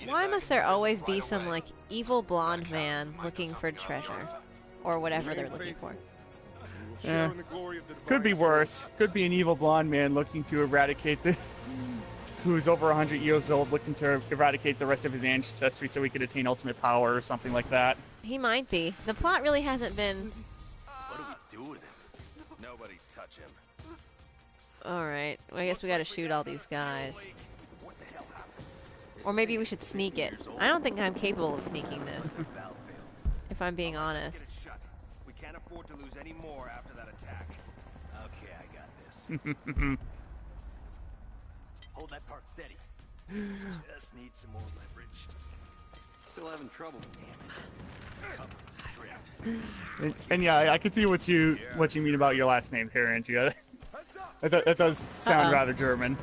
Why must there always be some like evil blonde man looking for treasure, or whatever they're looking for? Yeah. Could be worse. Could be an evil blonde man looking to eradicate who's over 100 years old, looking to eradicate the rest of his ancestry so he could attain ultimate power or something like that. He might be. The plot really hasn't been. What do we do with him? Nobody touch him. All right. Well, I guess we got to shoot all these guys. Or maybe we should sneak it. I don't think I'm capable of sneaking this. If I'm being honest. We can't afford to lose any more after that attack. Okay, I got this. Hold that part steady. Just need some more leverage. Still having trouble. Damn it. And yeah, I can see what you mean about your last name here, Andrea. That does sound rather German.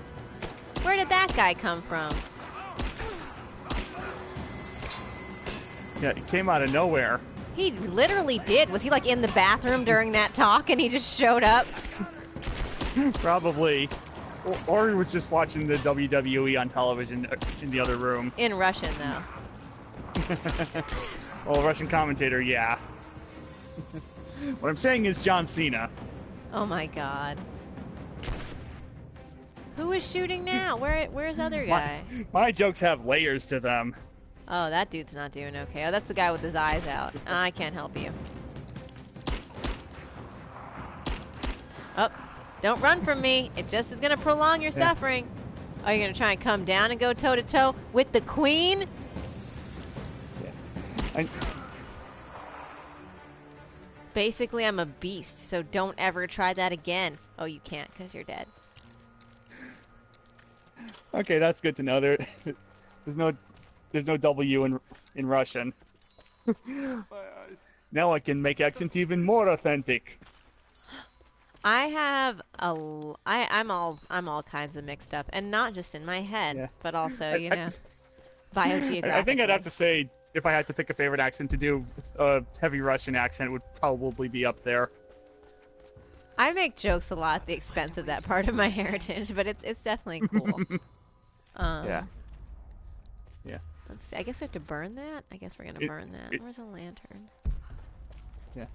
Where did that guy come from? Yeah, it came out of nowhere. He literally did. Was he like in the bathroom during that talk and he just showed up? Probably. Or he was just watching the WWE on television in the other room. In Russian, though. Well, Russian commentator, yeah. What I'm saying is John Cena. Oh my god. Who is shooting now? Where's other guy? My jokes have layers to them. Oh, that dude's not doing okay. Oh, that's the guy with his eyes out. I can't help you. Oh, don't run from me. It just is going to prolong your suffering. Are you going to try and come down and go toe-to-toe with the queen? Yeah. Basically, I'm a beast, so don't ever try that again. Oh, you can't because you're dead. Okay, that's good to know. There's no W in Russian. Now I can make accent even more authentic. I have I'm all kinds of mixed up, and not just in my head, but also biogeographically. I think I'd have to say, if I had to pick a favorite accent to do, a heavy Russian accent would probably be up there. I make jokes a lot at the expense of that part of my heritage, but it's definitely cool. Yeah. Let's see. I guess we have to burn that. I guess we're gonna burn that. Where's a lantern? Yeah.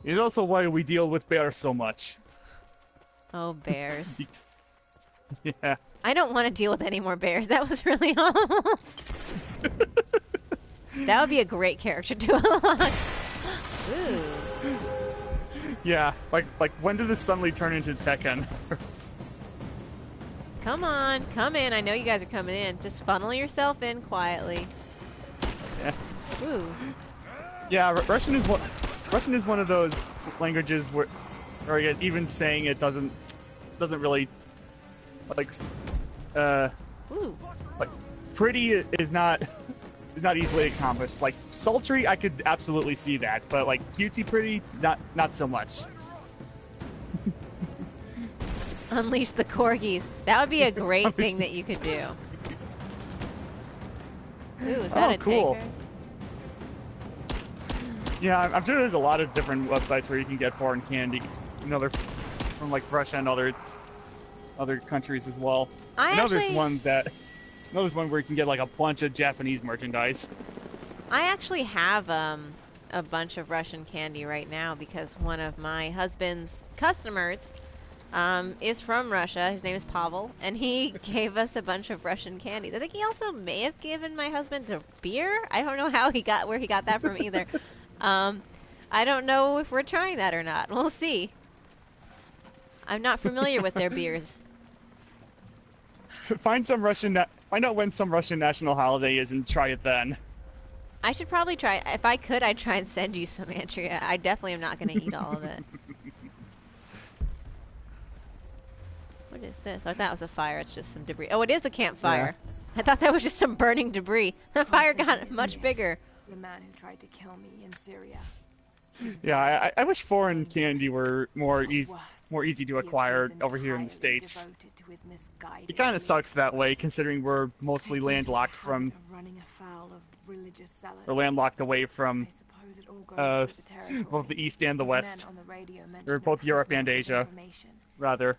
It's also why we deal with bears so much. Oh, bears. Yeah. I don't want to deal with any more bears. That was really awful. That would be a great character to unlock. Ooh. Yeah, like when did this suddenly turn into Tekken? Come on, come in. I know you guys are coming in. Just funnel yourself in quietly. Yeah. Ooh. Yeah, Russian is one of those languages where even saying it doesn't really like Ooh. Like pretty is not easily accomplished. Like sultry, I could absolutely see that, but like cutesy pretty, not so much. Unleash the corgis. That would be a great thing that you could do. Ooh, is that a cool. tanker? Yeah, I'm sure there's a lot of different websites where you can get foreign candy. They're from like Russia and other countries as well. There's one where you can get like a bunch of Japanese merchandise. I actually have a bunch of Russian candy right now because one of my husband's customers is from Russia. His name is Pavel, and he gave us a bunch of Russian candies. I think he also may have given my husband a beer. I don't know where he got that from either. I don't know if we're trying that or not. We'll see. I'm not familiar with their beers. Find out when some Russian national holiday is and try it then. I should probably try. If I could, I'd try and send you some, Andrea. I definitely am not going to eat all of it. What is this? I thought it was a fire. It's just some debris. Oh, it is a campfire. Yeah. I thought that was just some burning debris. The fire got much bigger. The man who tried to kill me in Syria. Yeah, I wish foreign candy were more easy to acquire over here in the States. It kind of sucks that way, considering we're mostly landlocked from, or landlocked away from both the East and the West, or both Europe and Asia, rather.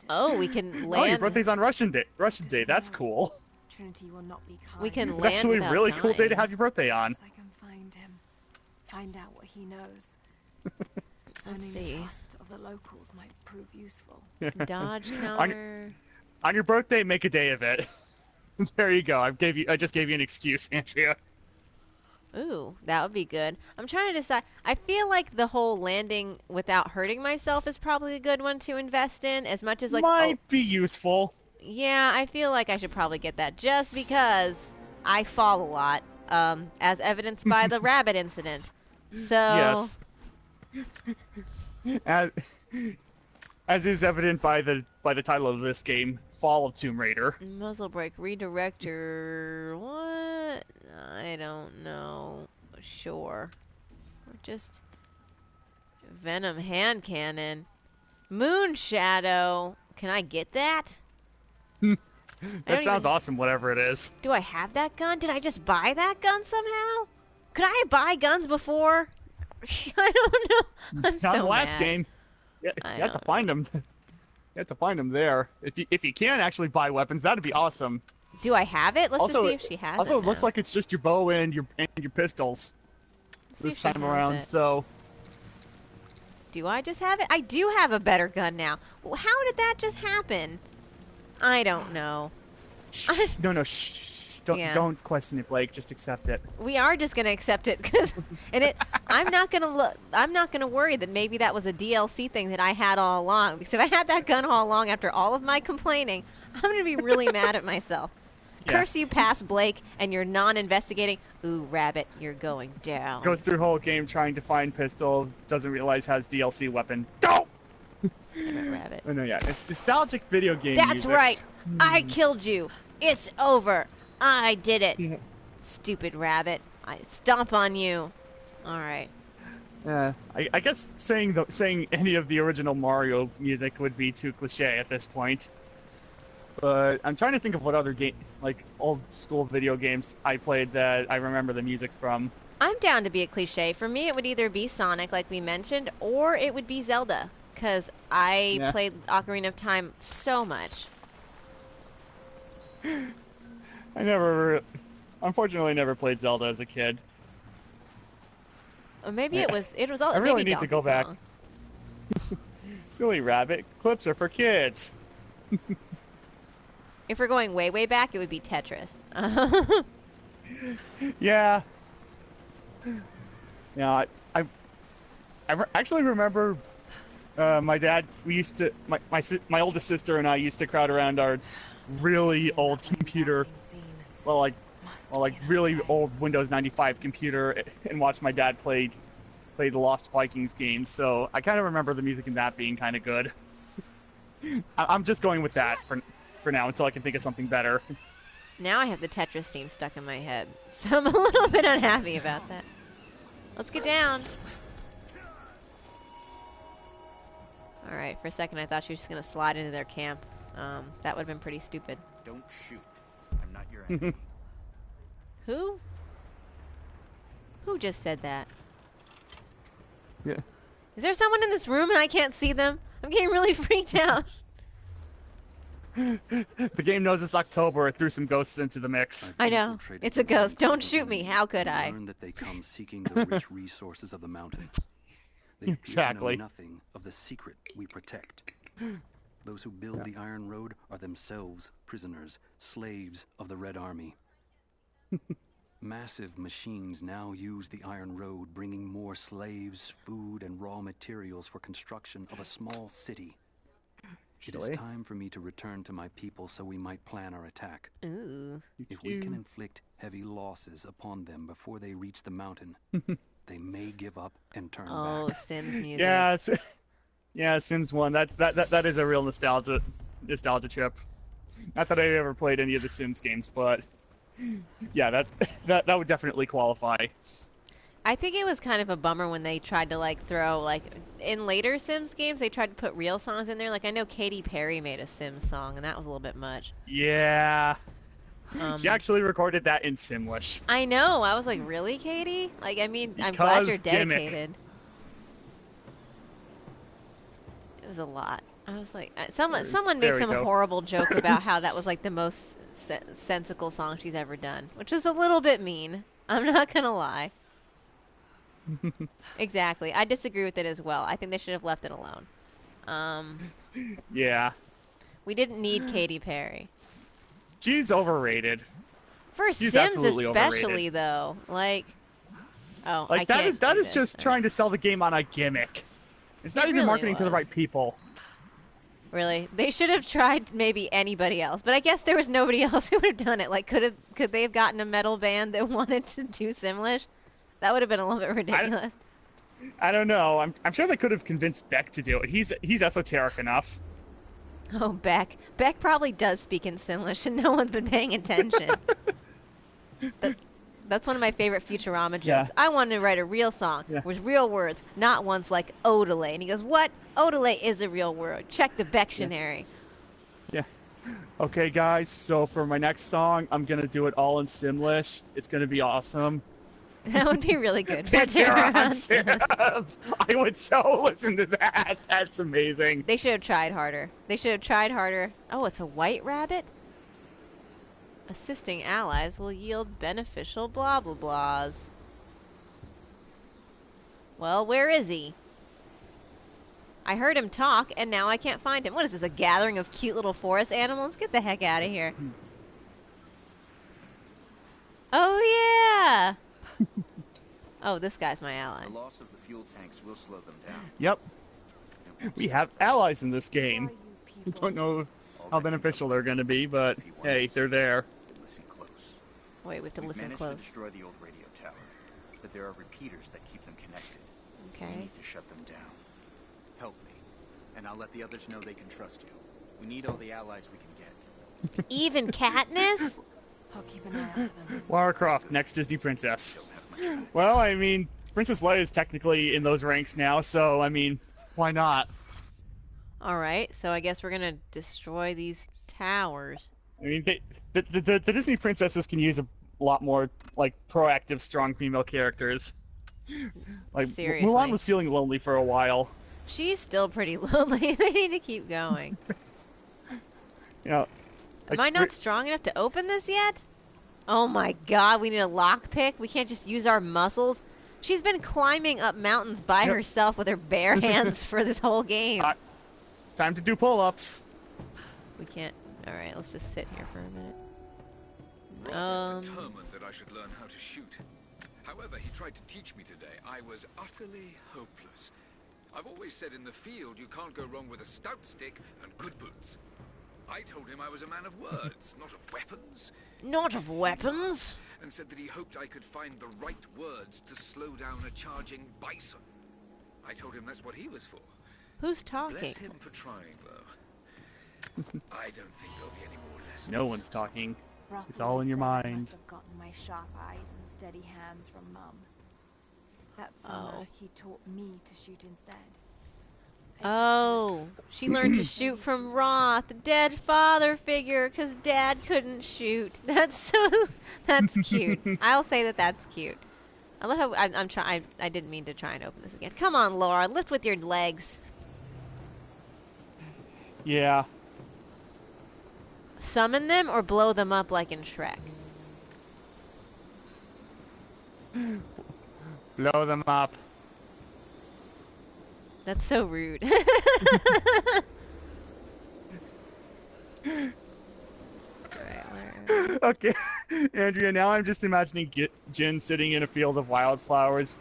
Oh, we can land. Oh, your birthday's on Russian Day. That's cool. Trinity will not be kind. We can It's land actually a really cool day to have your birthday on. I can find him. Find out what he knows. Let's see. The trust of the locals might prove useful. Dodge counter. On your birthday, make a day of it. There you go. I just gave you an excuse, Andrea. Ooh, that would be good. I'm trying to decide. I feel like the whole landing without hurting myself is probably a good one to invest in, as much as like might be useful. Yeah, I feel like I should probably get that just because I fall a lot, as evidenced by the rabbit incident. So yes, as is evident by the title of this game, Fall of Tomb Raider. Muzzle brake redirector. What? I don't know. Sure. Or just Venom hand cannon. Moon shadow. Can I get that? That sounds awesome, whatever it is. Do I have that gun? Did I just buy that gun somehow? Could I buy guns before? I don't know. I'm Not so the last mad. game. You have to find them. You have to find them there. If you can actually buy weapons, that'd be awesome. Do I have it? Let's Also, just see if she has also, it. it looks like it's just your bow and your pistols this time around. So, do I just have it? I do have a better gun now. How did that just happen? I don't know. no, shh. Don't question it, Blake. Just accept it. We are just gonna accept it I'm not gonna worry that maybe that was a DLC thing that I had all along. Because if I had that gun all along after all of my complaining, I'm gonna be really mad at myself. Yeah. Curse you, past Blake, and you're non-investigating. Ooh, Rabbit, you're going down. Goes through the whole game trying to find pistol, doesn't realize has DLC weapon. Go! Rabbit. Oh no, yeah, it's nostalgic video game. That's music. right. I killed you. It's over. I did it. Yeah. Stupid Rabbit. I stomp on you. All right. I guess saying any of the original Mario music would be too cliche at this point. But I'm trying to think of what other old school video games I played that I remember the music from. I'm down to be a cliche. For me, it would either be Sonic, like we mentioned, or it would be Zelda, because I played Ocarina of Time so much. I unfortunately never played Zelda as a kid. Or maybe it was all. I really maybe need to go back. Kong. Silly Rabbit, clips are for kids. If we're going way, way back, it would be Tetris. Yeah. Yeah, I actually remember my dad. We used to my oldest sister and I used to crowd around our really old computer. Well, really old Windows 95 computer and watch my dad play the Lost Vikings games. So I kind of remember the music in that being kind of good. I'm just going with that for now until I can think of something better. Now I have the Tetris theme stuck in my head, so I'm a little bit unhappy about that. Let's get down. All right, for a second I thought she was just going to slide into their camp. That would have been pretty stupid. Don't shoot. I'm not your enemy. Who? Who just said that? Yeah. Is there someone in this room and I can't see them? I'm getting really freaked out. The game knows it's October. It threw some ghosts into the mix. I know. It's a ghost. Don't shoot me. How could I? Learn that they come seeking the rich resources of the mountain. They Exactly. know nothing of the secret we protect. Those who build the Iron Road are themselves prisoners, slaves of the Red Army. Massive machines now use the Iron Road, bringing more slaves, food, and raw materials for construction of a small city. It is time for me to return to my people so we might plan our attack. Ooh. If we can inflict heavy losses upon them before they reach the mountain, they may give up and turn back. Sims music. Yeah, Sims 1. That is a real nostalgia trip. Not that I ever played any of the Sims games, but yeah, that would definitely qualify. I think it was kind of a bummer when they tried to throw in later Sims games they tried to put real songs in there. I know Katy Perry made a Sims song and that was a little bit much. Yeah. She actually recorded that in Simlish. I know. I was like, really, Katie? I'm glad you're dedicated. It was a lot. I was like, someone made some horrible joke about how that was the most sensical song she's ever done, which is a little bit mean. I'm not gonna lie. Exactly. I disagree with it as well. I think they should have left it alone. Yeah. We didn't need Katy Perry. She's overrated. For She's Sims especially overrated. Though. That is just trying to sell the game on a gimmick. It's not even really marketing to the right people. Really? They should have tried maybe anybody else, but I guess there was nobody else who would have done it. Could they have gotten a metal band that wanted to do Simlish? That would have been a little bit ridiculous. I don't know. I'm sure they could have convinced Beck to do it. He's esoteric enough. Oh, Beck. Beck probably does speak in Simlish, and no one's been paying attention. That's one of my favorite Futurama jokes. Yeah. I wanted to write a real song with real words, not ones like Odelay. And he goes, what? Odelay is a real word. Check the Bectionary. Yeah. Okay, guys. So for my next song, I'm going to do it all in Simlish. It's going to be awesome. That would be really good. Pteranodons. I would so listen to that. That's amazing. They should have tried harder. They should have tried harder. Oh, it's a white rabbit? Assisting allies will yield beneficial blah blah blahs. Well, where is he? I heard him talk, and now I can't find him. What is this, a gathering of cute little forest animals? Get the heck out of here. Oh, yeah! Oh, this guy's my ally. The loss of the fuel tanks will slow them down. Yep. We have allies in this game. I don't know how beneficial they're going to be, but hey, they're there. Listen close. Wait, we have to listen managed close. To destroy the old radio tower, but there are repeaters that keep them connected. Okay. We need to shut them down. Help me, and I'll let the others know they can trust you. We need all the allies we can get. Even Katniss? I'll keep an eye out for them. Lara Croft, next Disney princess. Well, I mean, Princess Leia is technically in those ranks now, so, I mean, why not? Alright, so I guess we're gonna destroy these towers. I mean, the Disney princesses can use a lot more, like, proactive, strong female characters. Like, Seriously. Mulan was feeling lonely for a while. She's still pretty lonely. They need to keep going. Yeah. Am I not strong enough to open this yet? Oh my god, we need a lockpick? We can't just use our muscles? She's been climbing up mountains by herself with her bare hands for this whole game. Time to do pull-ups. We can't. Alright, let's just sit here for a minute. Roth is determined that I should learn how to shoot. However, he tried to teach me today. I was utterly hopeless. I've always said in the field you can't go wrong with a stout stick and good boots. I told him I was a man of words, not of weapons. Not of weapons? And said that he hoped I could find the right words to slow down a charging bison. I told him that's what he was for. Who's talking? Bless him for trying, though. I don't think there'll be any more lessons. No one's talking. Rothwell It's all in your said I mind. must have gotten my sharp eyes and steady hands from Mum. That summer, he taught me to shoot instead. Oh, she learned to shoot from Roth, the dead father figure, because Dad couldn't shoot. That's cute. I'll say that that's cute. I love how I'm trying. I didn't mean to try and open this again. Come on, Laura, lift with your legs. Yeah. Summon them or blow them up like in Shrek. Blow them up. That's so rude. Okay, Andrea, now I'm just imagining Jin sitting in a field of wildflowers,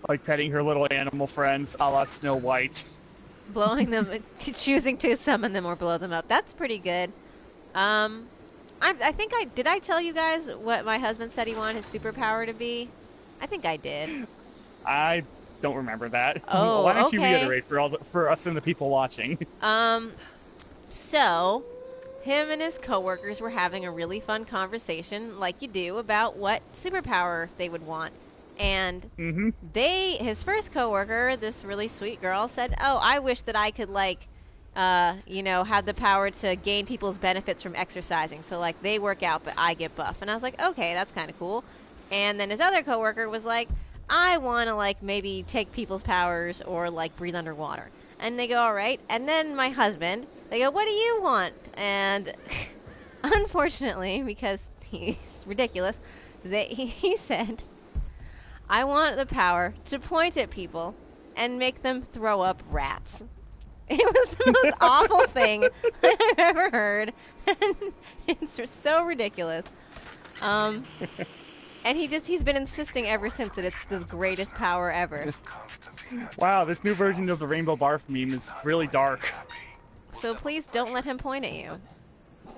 like petting her little animal friends a la Snow White. Blowing them, choosing to summon them or blow them up. That's pretty good. I think did I tell you guys what my husband said he wanted his superpower to be? I think I did. I don't remember that. Oh, why don't you okay. reiterate for us and the people watching? So him and his coworkers were having a really fun conversation, like you do, about what superpower they would want. And his first coworker, this really sweet girl, said, "Oh, I wish that I could have the power to gain people's benefits from exercising. So like they work out, but I get buff." And I was like, "Okay, that's kind of cool." And then his other coworker was like, "I want to maybe take people's powers or breathe underwater." And they go, "All right." And then my husband, they go, "What do you want?" And unfortunately, because he's ridiculous, he said, "I want the power to point at people and make them throw up rats." It was the most awful thing I've ever heard. And it's so ridiculous. And he's been insisting ever since that it's the greatest power ever. Wow, this new version of the Rainbow Barf meme is really dark. So please don't let him point at you.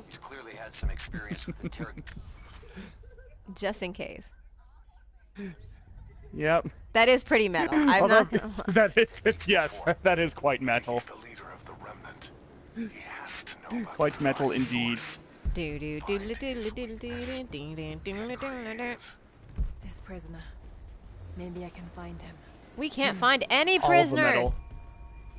He's clearly had some experience with Just in case. Yep. That is pretty metal. I'm not. Yes, that is quite metal. Quite metal indeed. This prisoner. Maybe I can find him. We can't find any All the prisoner. metal.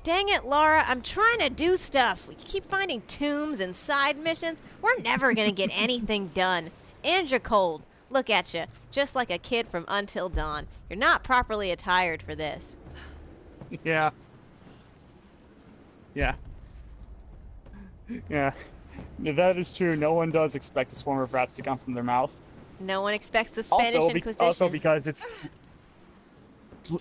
Dang it, Laura. I'm trying to do stuff. We keep finding tombs and side missions. We're never going to get anything done. And you're cold. Look at you, just like a kid from Until Dawn. You're not properly attired for this. Yeah. Yeah. Yeah. That is true. No one does expect a swarm of rats to come from their mouth. No one expects the Spanish Inquisition. Also because it's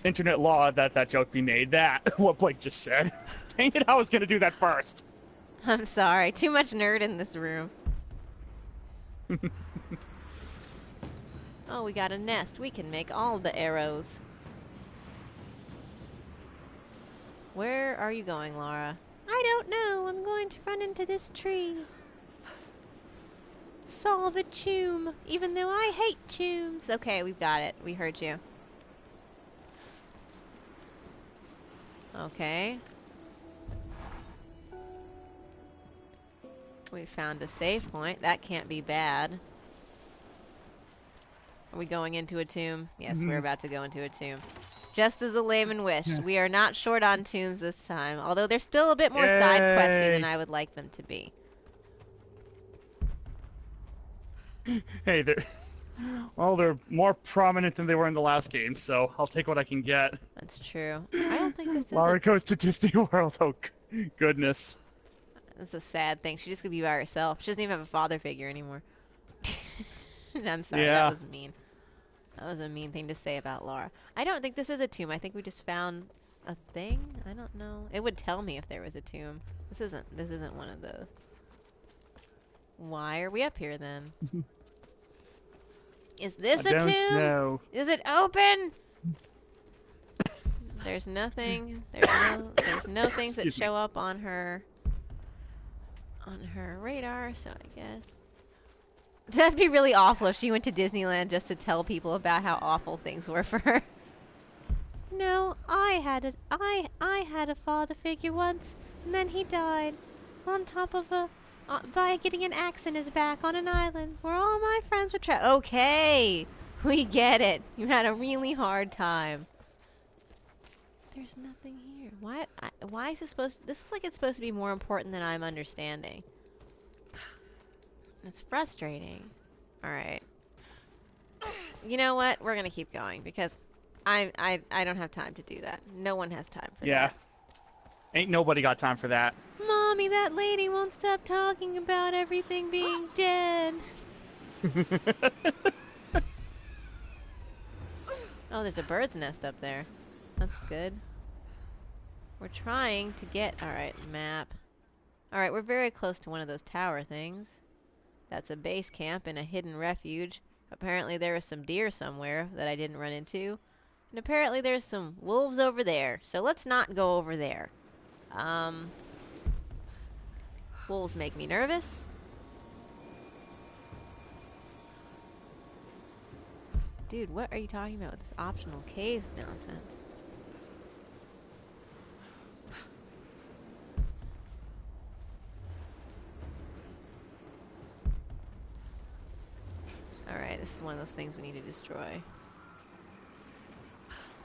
internet law that joke be made. That, what Blake just said. Dang it, I was going to do that first. I'm sorry. Too much nerd in this room. Oh, we got a nest. We can make all the arrows. Where are you going, Laura? I don't know. I'm going to run into this tree. Solve a tomb, even though I hate tombs. Okay, we've got it. We heard you. Okay. We found a save point. That can't be bad. Are we going into a tomb? Yes, we're about to go into a tomb. Just as the layman wished. Yeah. We are not short on tombs this time, although they're still a bit more side questy than I would like them to be. Hey, they're more prominent than they were in the last game, so I'll take what I can get. That's true. I don't think this is Lara goes to Disney World. Oh, goodness. That's a sad thing. She just could be by herself. She doesn't even have a father figure anymore. I'm sorry, that was mean. That was a mean thing to say about Laura. I don't think this is a tomb. I think we just found a thing. I don't know. It would tell me if there was a tomb. This isn't one of those. Why are we up here then? Is this a tomb? I don't know. Is it open? There's nothing. There's no things that show up on her radar, so I guess. That'd be really awful if she went to Disneyland just to tell people about how awful things were for her. No, I had a father figure once, and then he died on top of by getting an axe in his back on an island where all my friends were trapped. Okay, we get it. You had a really hard time. There's nothing here. Why is this supposed? This is like it's supposed to be more important than I'm understanding. It's frustrating. All right. You know what? We're gonna keep going because I don't have time to do that. No one has time for that. Yeah. Ain't nobody got time for that. Mommy, that lady won't stop talking about everything being dead. Oh, there's a bird's nest up there. That's good. We're trying to get... Alright, map. Alright, we're very close to one of those tower things. That's a base camp and a hidden refuge. Apparently there was some deer somewhere that I didn't run into. And apparently there's some wolves over there. So let's not go over there. Wolves make me nervous. Dude, what are you talking about with this optional cave nonsense? Alright, this is one of those things we need to destroy.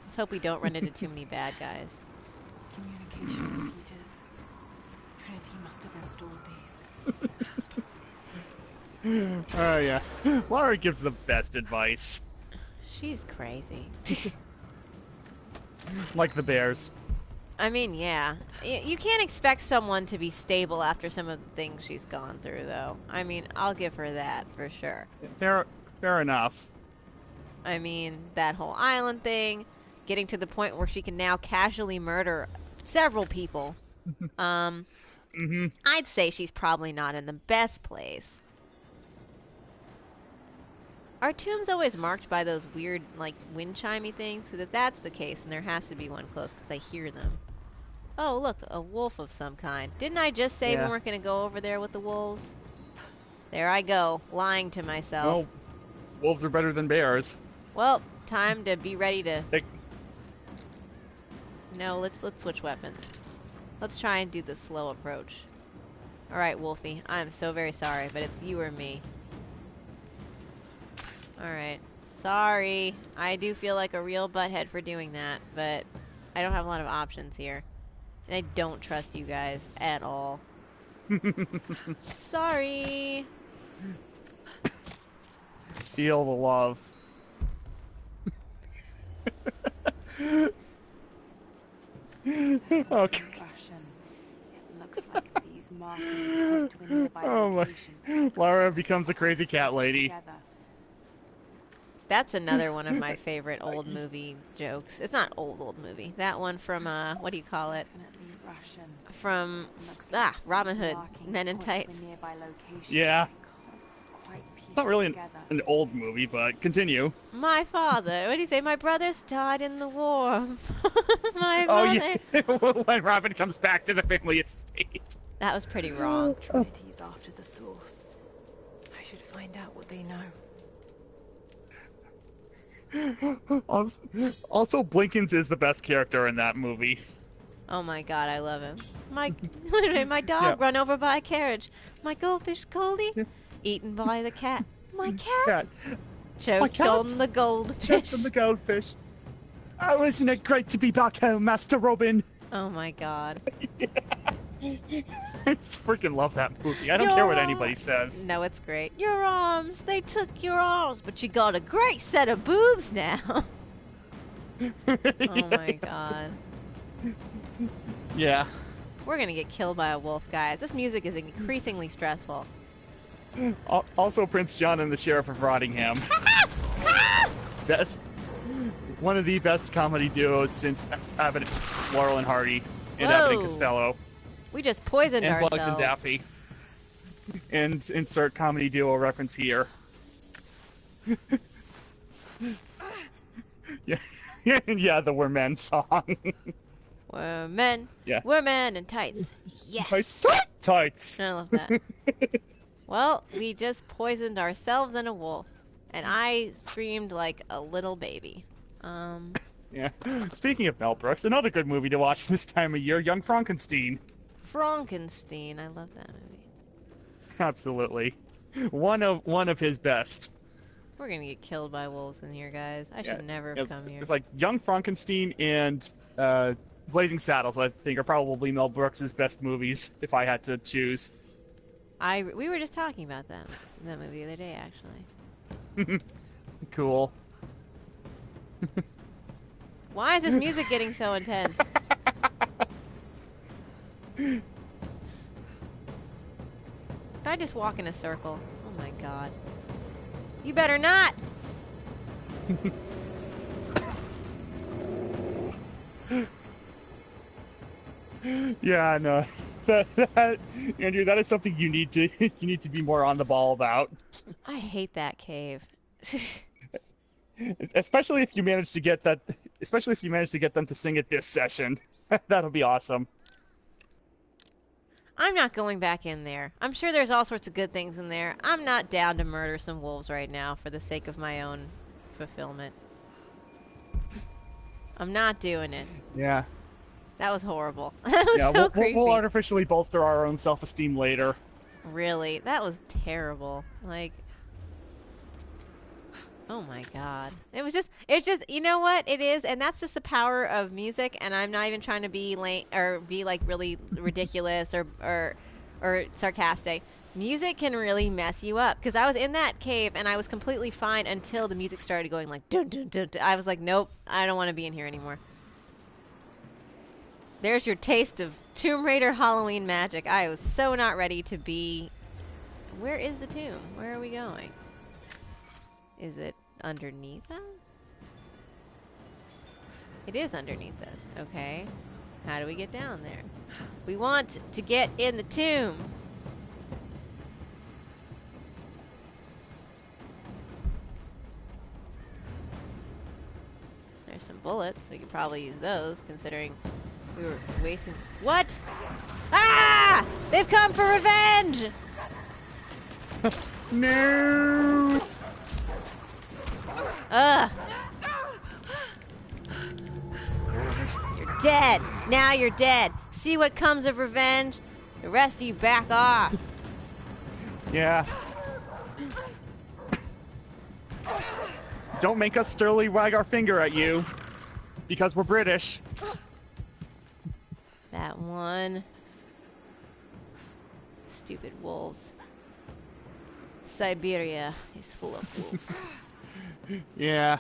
Let's hope we don't run into too many bad guys. Communication repeaters. Trinity must have installed these. Oh, yeah. Lara gives the best advice. She's crazy. Like the bears. I mean, yeah. You can't expect someone to be stable after some of the things she's gone through, though. I mean, I'll give her that, for sure. Fair enough. I mean, that whole island thing, getting to the point where she can now casually murder several people. I'd say she's probably not in the best place. Are tombs always marked by those weird, like, wind chimey things? So that's the case, and there has to be one close, because I hear them. Oh, look, a wolf of some kind. Didn't I just say we weren't going to go over there with the wolves? There I go, lying to myself. Well, wolves are better than bears. Well, time to be ready to... No, let's switch weapons. Let's try and do the slow approach. Alright, Wolfie, I'm so very sorry, but it's you or me. Alright. Sorry. I do feel like a real butthead for doing that, but I don't have a lot of options here. And I don't trust you guys at all. Sorry. Feel the love. Okay. Russian. It looks like these markings point to a nearby Oh my. location. Laura becomes a crazy cat lady. Together. That's another one of my favorite old movie jokes. It's not old movie. That one from, what do you call it? Definitely Russian. From, Looks like Robin these Hood, markings Men in point to a Tights. nearby location. Yeah. I can't quite piece It's not really it together. an old movie, but continue. My father, what do you say? My brothers died in the war. My Oh, mother. yeah. When Robin comes back to the family estate. That was pretty wrong. Trinity's after the source. I should find out what they know. Also, Blinkens is the best character in that movie. Oh my god, I love him. My dog Yeah. run over by a carriage. My goldfish Goldie eaten by the cat. My cat Cat. choked cat. on the goldfish. Choked on the goldfish. Oh, isn't it great to be back home, Master Robin? Oh my god. I freaking love that movie. I don't care what anybody says. No, it's great. Your arms, they took your arms, but you got a great set of boobs now. Oh my god. Yeah. We're gonna get killed by a wolf, guys. This music is increasingly stressful. Also, Prince John and the Sheriff of Rottingham. One of the best comedy duos since Abbott, Laurel and Hardy, and Abbott and Whoa. Costello, We just poisoned and ourselves. Bugs and Daffy. And insert comedy duo reference here. Yeah, yeah, the We're Men song. We're men. Yeah. We're men in tights. Yes. Tights. I love that. Well, we just poisoned ourselves and a wolf. And I screamed like a little baby. Yeah. Speaking of Mel Brooks, another good movie to watch this time of year, Young Frankenstein. Frankenstein. I love that movie. Absolutely. One of his best. We're gonna get killed by wolves in here, guys. I should never have come here. It's like Young Frankenstein and Blazing Saddles, I think, are probably Mel Brooks' best movies, if I had to choose. We were just talking about that movie the other day, actually. Cool. Why is this music getting so intense? If I just walk in a circle, oh my god. You better not! Yeah, no. Andrew, that is something you need to be more on the ball about. I hate that cave. Especially if you manage to get them to sing it this session. That'll be awesome. I'm not going back in there. I'm sure there's all sorts of good things in there. I'm not down to murder some wolves right now for the sake of my own fulfillment. I'm not doing it. Yeah. That was horrible. That was so creepy. We'll artificially bolster our own self-esteem later. Really? That was terrible. Like, oh my god. It's just, you know what it is? And that's just the power of music, and I'm not even trying to be lame, or be like really ridiculous or sarcastic. Music can really mess you up. Because I was in that cave, and I was completely fine until the music started going like, dun, dun, dun, dun. I was like, nope, I don't want to be in here anymore. There's your taste of Tomb Raider Halloween magic. I was so not ready to be... Where is the tomb? Where are we going? Is it underneath us? It is underneath us. Okay. How do we get down there? We want to get in the tomb. There's some bullets. We could probably use those, considering we were wasting... What? Ah! They've come for revenge! No! Ugh. You're dead. Now you're dead. See what comes of revenge? The rest of you back off. Yeah. Don't make us sternly wag our finger at you. Because we're British. That one. Stupid wolves. Siberia is full of wolves. Yeah.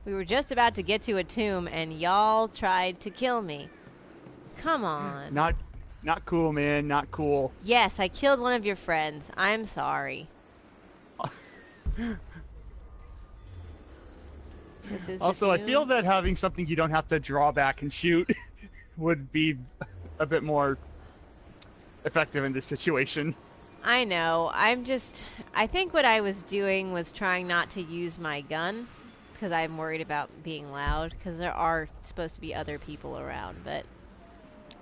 We were just about to get to a tomb, and y'all tried to kill me. Come on. Not cool, man. Not cool. Yes, I killed one of your friends. I'm sorry. This is Also, I feel that having something you don't have to draw back and shoot would be a bit more effective in this situation. I know. I think what I was doing was trying not to use my gun because I'm worried about being loud because there are supposed to be other people around, but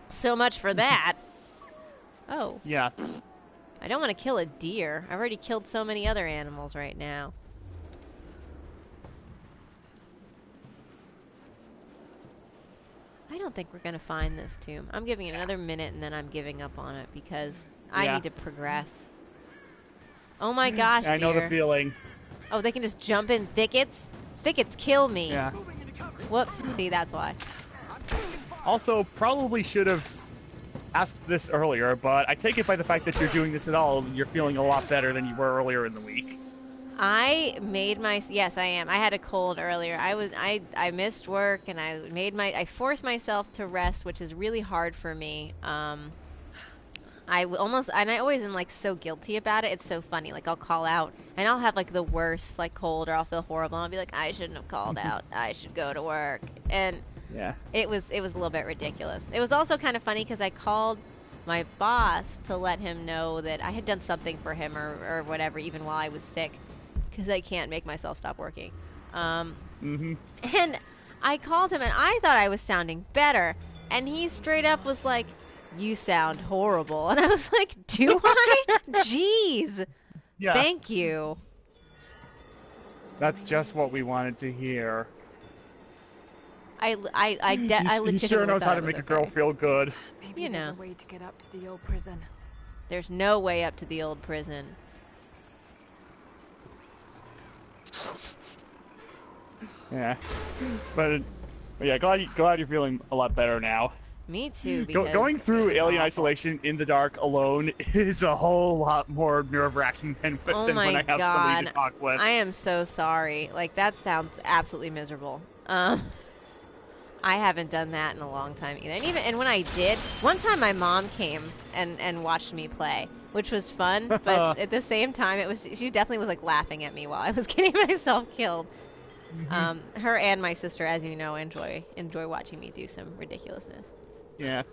so much for that. Oh. Yeah. I don't want to kill a deer. I've already killed so many other animals right now. I don't think we're going to find this tomb. I'm giving it another minute and then I'm giving up on it because I need to progress. Oh my gosh, I know the feeling. Oh, they can just jump in thickets? Thickets kill me. Yeah. Whoops. See, that's why. Also, probably should have asked this earlier, but I take it by the fact that you're doing this at all, you're feeling a lot better than you were earlier in the week. Yes, I am. I had a cold earlier. I missed work and I forced myself to rest, which is really hard for me. I always am like so guilty about it. It's so funny. Like I'll call out and I'll have like the worst like cold or I'll feel horrible and I'll be like, I shouldn't have called out. I should go to work. And yeah, it was a little bit ridiculous. It was also kind of funny because I called my boss to let him know that I had done something for him or whatever, even while I was sick, because I can't make myself stop working. And I called him and I thought I was sounding better, and he straight up was like, "You sound horrible," and I was like, "Do I? Jeez, yeah. Thank you." That's just what we wanted to hear. I legitimately he sure knows how to make a girl feel good. Maybe there's a way to get up to the old prison. There's no way up to the old prison. Yeah, but yeah, glad you're feeling a lot better now. Me too. Going through Alien Isolation in the dark alone is a whole lot more nerve-wracking than when I have somebody to talk with. I am so sorry. Like that sounds absolutely miserable. I haven't done that in a long time either. And when I did, one time my mom came and watched me play, which was fun. But at the same time, she definitely was like laughing at me while I was getting myself killed. Her and my sister, as you know, enjoy watching me do some ridiculousness. Yeah.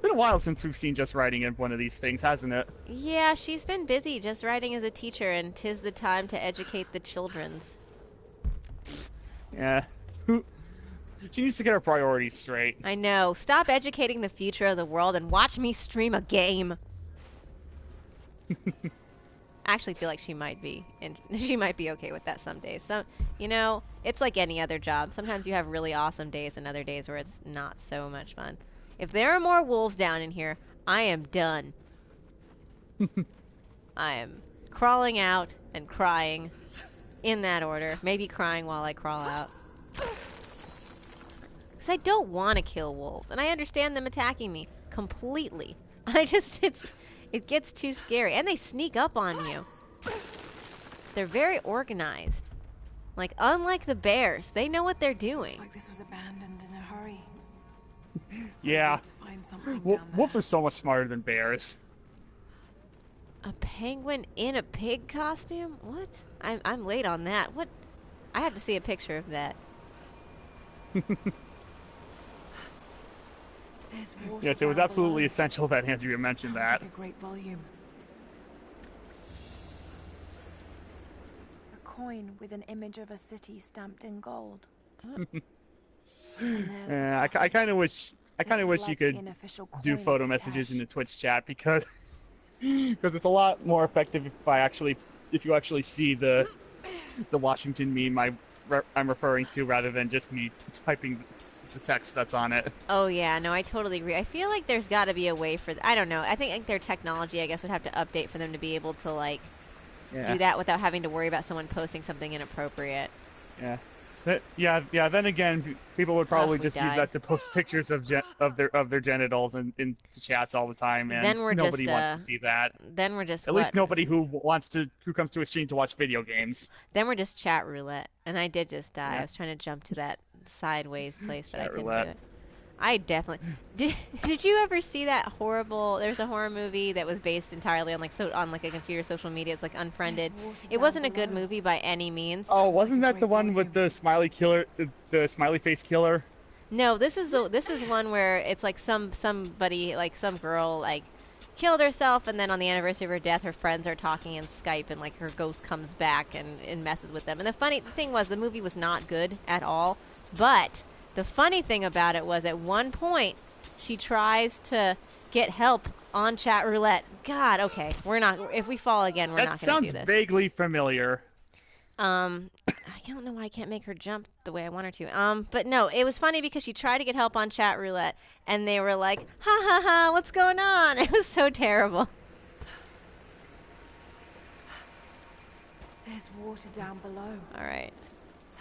Been a while since we've seen Just Writing in one of these things, hasn't it? Yeah, she's been busy just writing as a teacher, and 'tis the time to educate the children's. Yeah. She needs to get her priorities straight. I know. Stop educating the future of the world and watch me stream a game. I actually feel like she might be, and she might be okay with that some days. So, it's like any other job. Sometimes you have really awesome days and other days where it's not so much fun. If there are more wolves down in here, I am done. I am crawling out and crying in that order. Maybe crying while I crawl out. Because I don't want to kill wolves, and I understand them attacking me completely. It gets too scary, and they sneak up on you. They're very organized. Like, unlike the bears, they know what they're doing. Looks like this was abandoned in a hurry. Yeah. Wolves are so much smarter than bears. A penguin in a pig costume? What? I'm late on that. What? I have to see a picture of that. Yes, it was absolutely essential that Andrea mentioned that. Like a great volume. A coin with an image of a city stamped in gold. Yeah, I kind of wish you could do photo messages in the Twitch chat because it's a lot more effective if you actually see the Washington meme I'm referring to rather than just me typing the text that's on it. Oh yeah, no, I totally agree. I feel like there's got to be a way for I don't know. I think their technology, I guess, would have to update for them to be able to do that without having to worry about someone posting something inappropriate. Yeah. Yeah. Then again, people would probably we just use died. that to post pictures of their genitals in chats all the time, and Then we're nobody just, wants to see that. Then we're just At least nobody who comes to a stream to watch video games. Then we're just chat roulette, and I did just die. Yeah. I was trying to jump to that sideways place, but I Chat couldn't roulette. do it. I definitely did. You ever see that horrible? There's a horror movie that was based entirely on like a computer social media. It's like Unfriended. It wasn't a good movie by any means. Oh, wasn't that the one with the smiley killer, the smiley face killer? No, this is one where it's like somebody, like some girl, like killed herself, and then on the anniversary of her death, her friends are talking in Skype, and like her ghost comes back and messes with them. And the funny thing was, the movie was not good at all. But the funny thing about it was, at one point, she tries to get help on chat roulette. God, okay, we're not. If we fall again, we're not going to do this. That sounds vaguely familiar. I don't know why I can't make her jump the way I want her to. But no, it was funny because she tried to get help on chat roulette, and they were like, "Ha ha ha, what's going on?" It was so terrible. There's water down below. All right,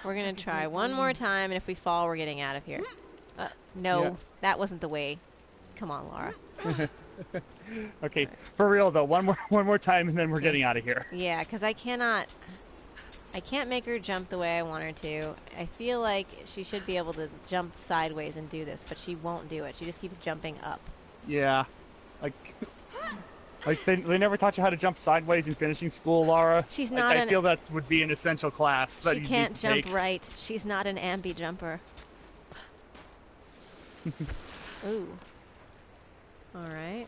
we're gonna try one more time, and if we fall, we're getting out of here. No, Yeah. that wasn't the way. Come on, Laura. Okay, for real though, one more time, and then we're getting out of here. Yeah, because I can't make her jump the way I want her to. I feel like she should be able to jump sideways and do this, but she won't do it. She just keeps jumping up. Yeah, like they never taught you how to jump sideways in finishing school, Laura. She's Like, not I feel that would be an essential class that She you can't need to jump take. right. She's not an ambi jumper. Ooh. All right.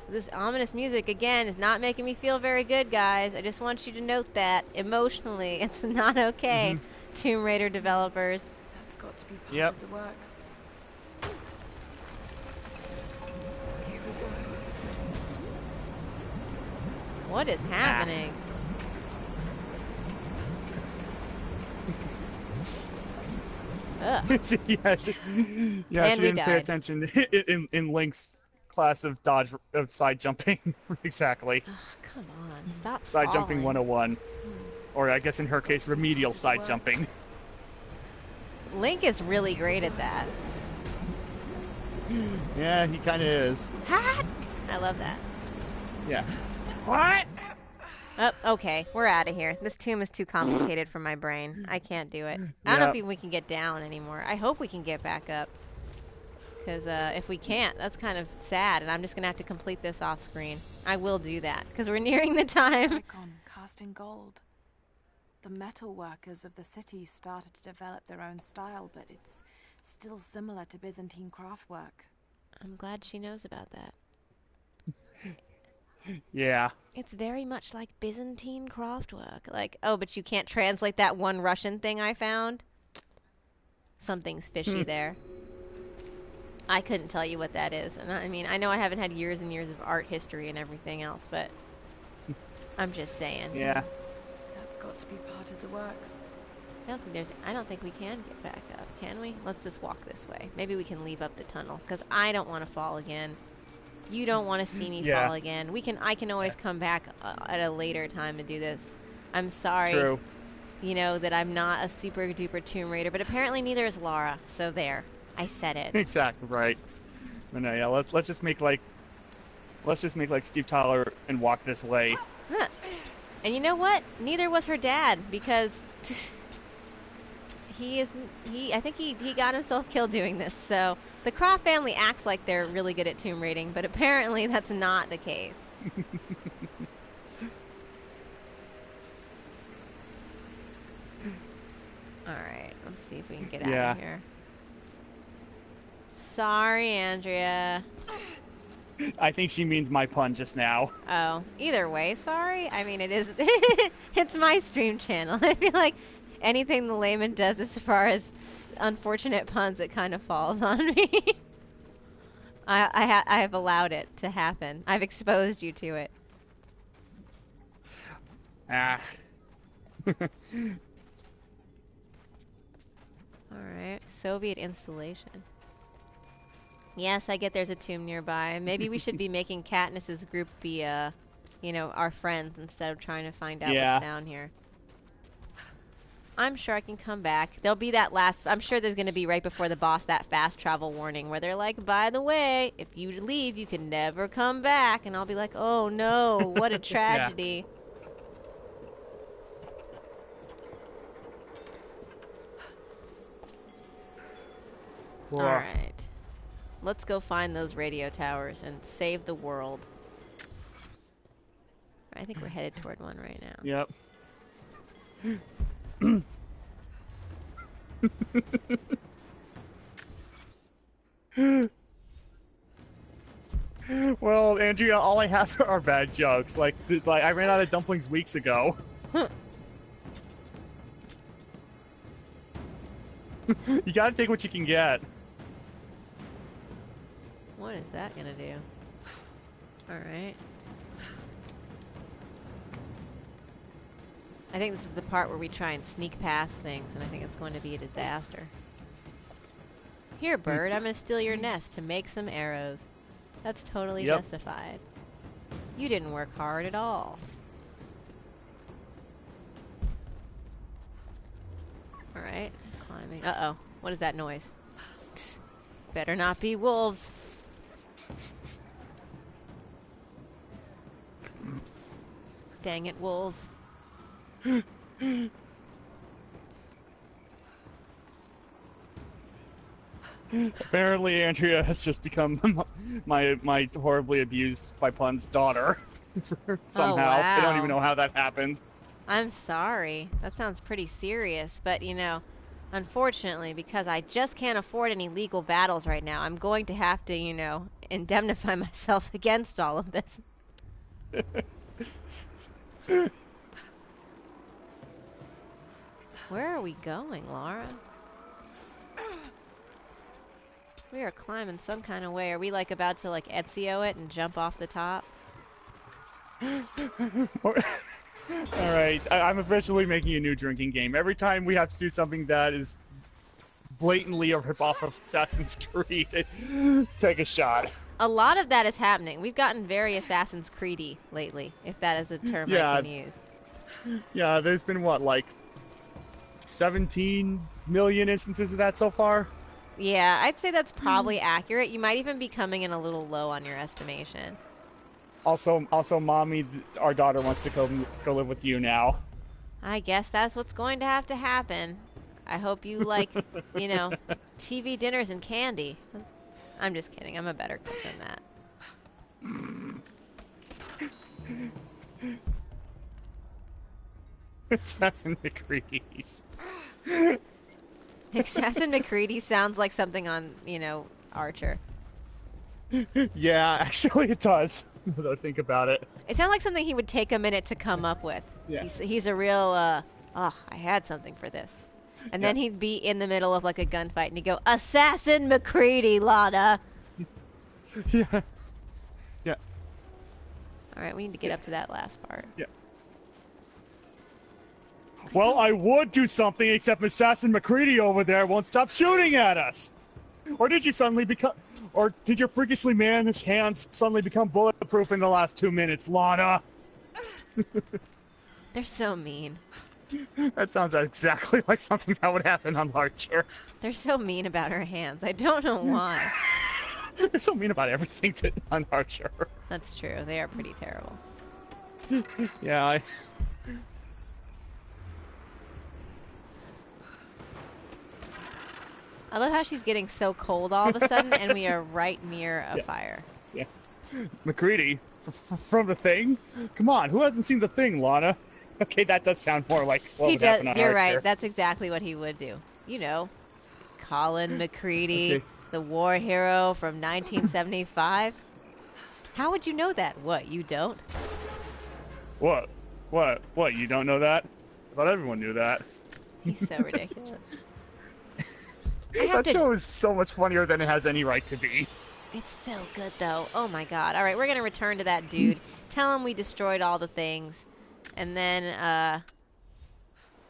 This ominous music, again, is not making me feel very good, guys. I just want you to note that. Emotionally, it's not okay. Tomb Raider developers. That's got to be part of the works. Here we go. What is happening? Ugh. she And she we didn't pay died. attention in Link's class of side jumping. Exactly. Come on, stop Side jumping falling. 101. Or I guess in her case, remedial side jumping. Link is really great at that. Yeah, he kind of is. Ha! I love that. Yeah. What? Oh, okay, we're out of here. This tomb is too complicated for my brain. I can't do it. I don't know if we can get down anymore. I hope we can get back up. Because if we can't, that's kind of sad, and I'm just going to have to complete this off screen. I will do that, because we're nearing the time. Icon cast in gold. The metal workers of the city started to develop their own style, but it's still similar to Byzantine craftwork. I'm glad she knows about that. Yeah. It's very much like Byzantine craftwork. Like, oh, but you can't translate that one Russian thing I found? Something's fishy there. I couldn't tell you what that is. And I mean, I know I haven't had years and years of art history and everything else, but I'm just saying. Yeah. That's got to be part of the works. I don't think we can get back up, can we? Let's just walk this way. Maybe we can leave up the tunnel, because I don't want to fall again. You don't want to see me fall again. I can always come back at a later time to do this. I'm sorry. True. You know, that I'm not a super duper Tomb Raider, but apparently neither is Laura. So there. I said it. Exactly right. But no, yeah, let's just make like Steve Tyler and walk this way. Huh. And you know what? Neither was her dad, because I think he got himself killed doing this. So the Croft family acts like they're really good at tomb raiding, but apparently that's not the case. Alright, let's see if we can get out of here. Sorry, Andrea. I think she means my pun just now. Oh, either way, sorry. I mean, it is. It's my stream channel. I feel like anything the layman does as far as unfortunate puns, it kind of falls on me. I have allowed it to happen. I've exposed you to it. Ah. Alright, Soviet installation. Yes, I get there's a tomb nearby. Maybe we should be making Katniss's group be, our friends instead of trying to find out what's down here. I'm sure I can come back. There'll be that last... I'm sure there's going to be right before the boss that fast travel warning where they're like, by the way, if you leave, you can never come back. And I'll be like, oh no, what a tragedy. Whoa. All right. Let's go find those radio towers and save the world. I think we're headed toward one right now. Yep. Well, Andrea, all I have are bad jokes. Like I ran out of dumplings weeks ago. You gotta take what you can get. What is that gonna do? Alright. I think this is the part where we try and sneak past things, and I think it's going to be a disaster. Here, bird, I'm gonna steal your nest to make some arrows. That's totally justified. You didn't work hard at all. Alright, climbing. Uh-oh. What is that noise? Better not be wolves. Dang it, wolves. Apparently, Andrea has just become my horribly abused by puns daughter. Somehow. Oh, wow. I don't even know how that happened. I'm sorry. That sounds pretty serious, but you know, unfortunately, because I just can't afford any legal battles right now, I'm going to have to, you know, indemnify myself against all of this. Where are we going, Laura? We are climbing some kind of way. Are we like about to like Ezio it and jump off the top? Alright, I'm officially making a new drinking game. Every time we have to do something that is blatantly a ripoff of Assassin's Creed, take a shot. A lot of that is happening. We've gotten very Assassin's Creedy lately, if that is a term I can use. Yeah, there's been what, like 17 million instances of that so far? Yeah, I'd say that's probably accurate. You might even be coming in a little low on your estimation. Also, Mommy, our daughter wants to go live with you now. I guess that's what's going to have to happen. I hope you like, you know, TV dinners and candy. I'm just kidding. I'm a better cook than that. Assassin McCready's. Assassin McCready sounds like something on, you know, Archer. Yeah, actually it does. Now I think about it. It sounds like something he would take a minute to come up with. Yeah. He's a real, I had something for this. And then he'd be in the middle of like a gunfight and he'd go, Assassin McCready, Lana! Yeah. Yeah. Alright, we need to get up to that last part. Yeah. Well, I would do something, except Assassin McCready over there won't stop shooting at us! Or did you suddenly become... Or did your freakishly man's hands suddenly become bulletproof in the last 2 minutes, Lana? They're so mean. That sounds exactly like something that would happen on Archer. They're so mean about her hands. I don't know why. They're so mean about everything on Archer. That's true. They are pretty terrible. Yeah, I love how she's getting so cold all of a sudden, and we are right near a fire. Yeah. McCready? From The Thing? Come on, who hasn't seen The Thing, Lana? Okay, that does sound more like what would happen on You're Archer. right. That's exactly what he would do. You know, Colin McCready, the war hero from 1975. How would you know that? What, you don't? What? You don't know that? I thought everyone knew that. He's so ridiculous. That show is so much funnier than it has any right to be. It's so good, though. Oh, my God. All right, we're going to return to that dude. Tell him we destroyed all the things. And then,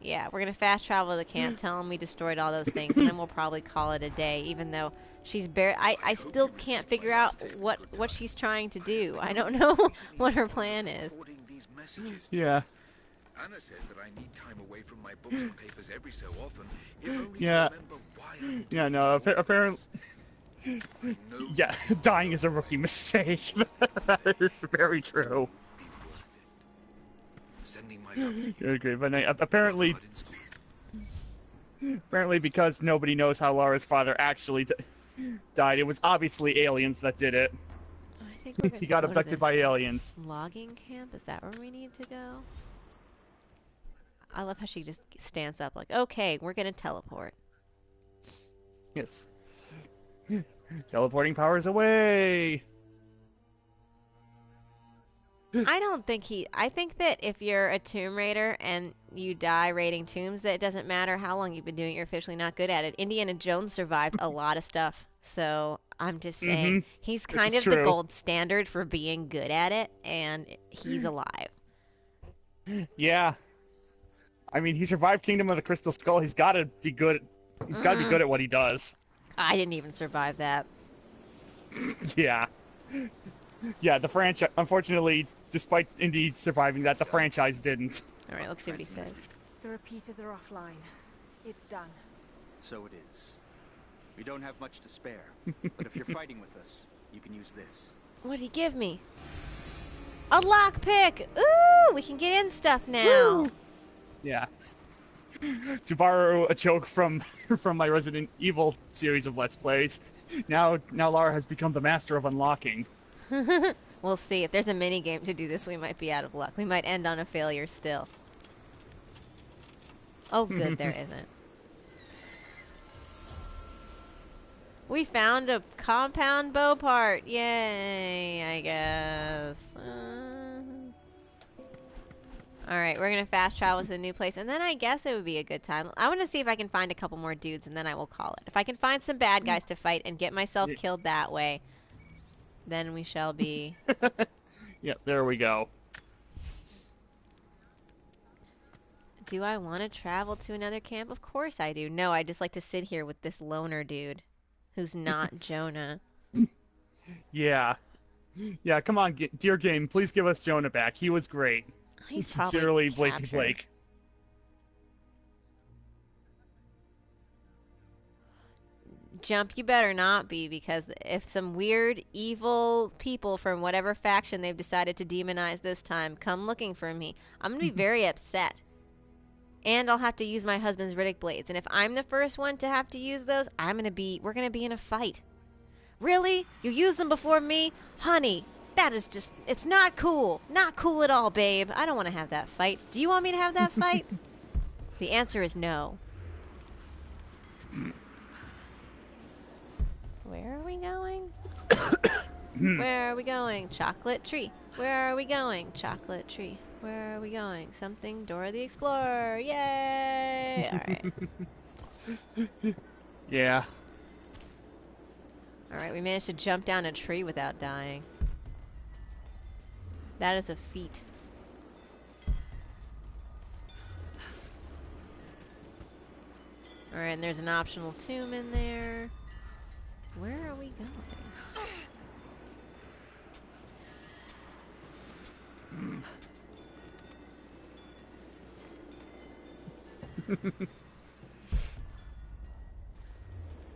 yeah, we're going to fast travel to the camp. Tell him we destroyed all those things. And then we'll probably call it a day, even though she's I still can't figure out what she's trying to do. I don't know what her plan is. Yeah. Anna says that I need time away from my books and papers every so often, if only Yeah. to remember why I'm Yeah, no, apparently... know Yeah, dying is a rookie mistake. That is very true. be worth it. Sending my love to you. Good, great, but apparently... Apparently because nobody knows how Lara's father actually died, it was obviously aliens that did it. I think we're gonna He got go to abducted this by aliens. logging camp. Is that where we need to go? I love how she just stands up like, okay, we're gonna teleport. Yes. Teleporting powers away! I don't think I think that if you're a Tomb Raider and you die raiding tombs, that it doesn't matter how long you've been doing it, you're officially not good at it. Indiana Jones survived a lot of stuff, so I'm just saying he's kind of the gold standard for being good at it, and he's alive. Yeah. I mean, he survived Kingdom of the Crystal Skull. He's got to be good. He's got to be good at what he does. I didn't even survive that. Yeah. Yeah, the franchise, unfortunately, despite Indy surviving that, the franchise didn't. All right, let's see what he says. The repeaters are offline. It's done. So it is. We don't have much to spare, but if you're fighting with us, you can use this. What did he give me? A lockpick! Ooh, we can get in stuff now. Woo! Yeah. To borrow a joke from my Resident Evil series of Let's Plays, now Lara has become the master of unlocking. We'll see. If there's a mini game to do this, we might be out of luck. We might end on a failure still. Oh, good, there isn't. We found a compound bow part. Yay, I guess. Alright, we're going to fast travel to a new place, and then I guess it would be a good time. I want to see if I can find a couple more dudes, and then I will call it. If I can find some bad guys to fight and get myself killed that way, then we shall be... Yep, there we go. Do I want to travel to another camp? Of course I do. No, I just like to sit here with this loner dude who's not Jonah. Yeah. Yeah, come on, dear game, please give us Jonah back. He was great. He's Sincerely, probably Blazy captured. Blake. Jump, you better not be, because if some weird, evil people from whatever faction they've decided to demonize this time come looking for me, I'm going to be very upset. And I'll have to use my husband's Riddick blades. And if I'm the first one to have to use those, we're going to be in a fight. Really? You used them before me? Honey, that is just, it's not cool. Not cool at all, babe. I don't want to have that fight. Do you want me to have that fight? The answer is no. Where are we going? Where are we going? Chocolate tree. Where are we going? Chocolate tree. Where are we going? Something Dora the Explorer. Yay! Alright. Yeah. Alright, we managed to jump down a tree without dying. That is a feat. Alright, and there's an optional tomb in there. Where are we going?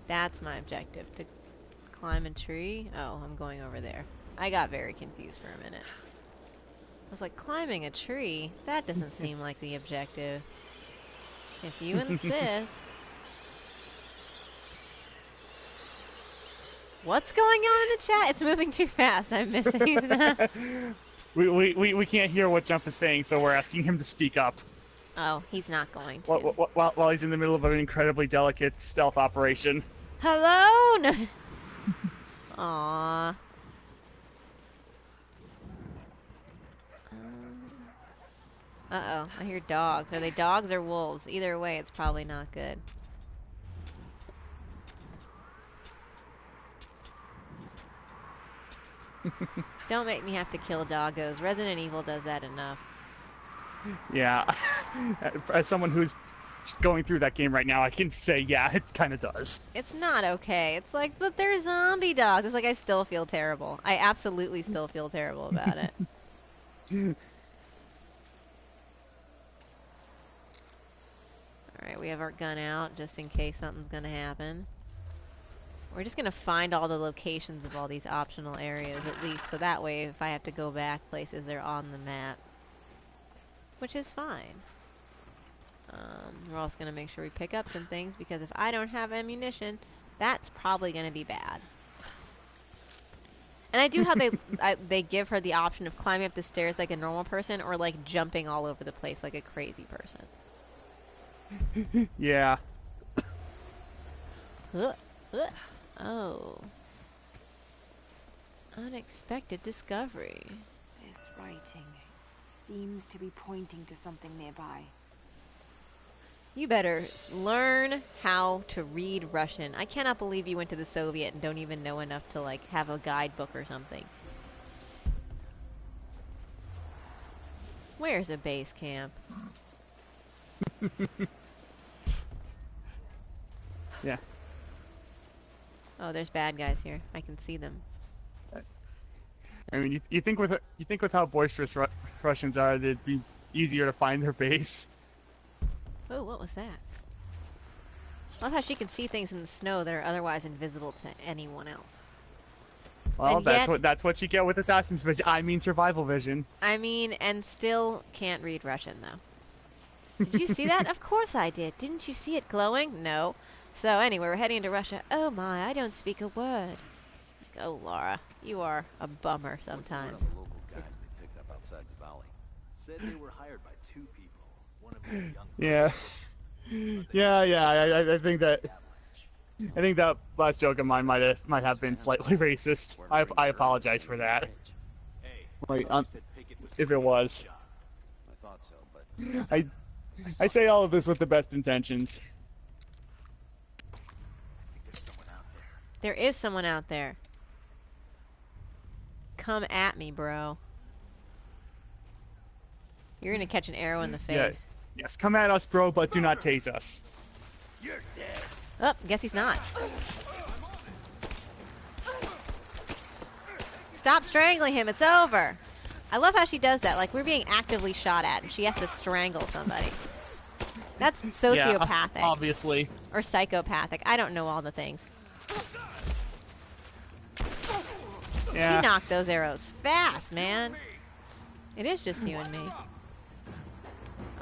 That's my objective, to climb a tree. Oh, I'm going over there. I got very confused for a minute. I was like, climbing a tree? That doesn't seem like the objective. If you insist. What's going on in the chat? It's moving too fast. I'm missing that. We can't hear what Jump is saying, so we're asking him to speak up. Oh, he's not going to. While he's in the middle of an incredibly delicate stealth operation. Hello? No. Aww. Uh-oh, I hear dogs. Are they dogs or wolves? Either way, it's probably not good. Don't make me have to kill doggos. Resident Evil does that enough. Yeah. As someone who's going through that game right now, I can say, yeah, it kind of does. It's not okay. It's like, but they're zombie dogs. It's like, I still feel terrible. I absolutely still feel terrible about it. Alright, we have our gun out just in case something's gonna happen. We're just gonna find all the locations of all these optional areas at least, so that way if I have to go back places, they're on the map. Which is fine. We're also gonna make sure we pick up some things, because if I don't have ammunition, that's probably gonna be bad. And I do how they give her the option of climbing up the stairs like a normal person, or like jumping all over the place like a crazy person. Yeah. Oh. Unexpected discovery. This writing seems to be pointing to something nearby. You better learn how to read Russian. I cannot believe you went to the Soviet and don't even know enough to, like, have a guidebook or something. Where's a base camp? Yeah. Oh, there's bad guys here. I can see them. I mean, you think with how boisterous Russians are, it'd be easier to find their base. Oh, what was that? I love how she can see things in the snow that are otherwise invisible to anyone else. Well, and that's what you get with Assassin's Vision. I mean, survival vision. I mean, and still can't read Russian though. Did you see that? Of course I did. Didn't you see it glowing? No. So anyway, we're heading into Russia. Oh my, I don't speak a word. Like, oh, Laura, you are a bummer sometimes. One of the local guys they picked up outside the valley said they were hired by 2 people. One of them young. Yeah. I think that last joke of mine might have been slightly racist. I apologize for that. Like, if it was. I thought so, but I say all of this with the best intentions. There is someone out there. Come at me, bro. You're gonna catch an arrow in the face. Yeah. Yes, come at us, bro, but do not tase us. You're dead. Oh, guess he's not. Stop strangling him, it's over. I love how she does that. Like, we're being actively shot at, and she has to strangle somebody. That's sociopathic. Yeah, obviously. Or psychopathic. I don't know all the things. Yeah. She knocked those arrows fast, man. It is just you and me.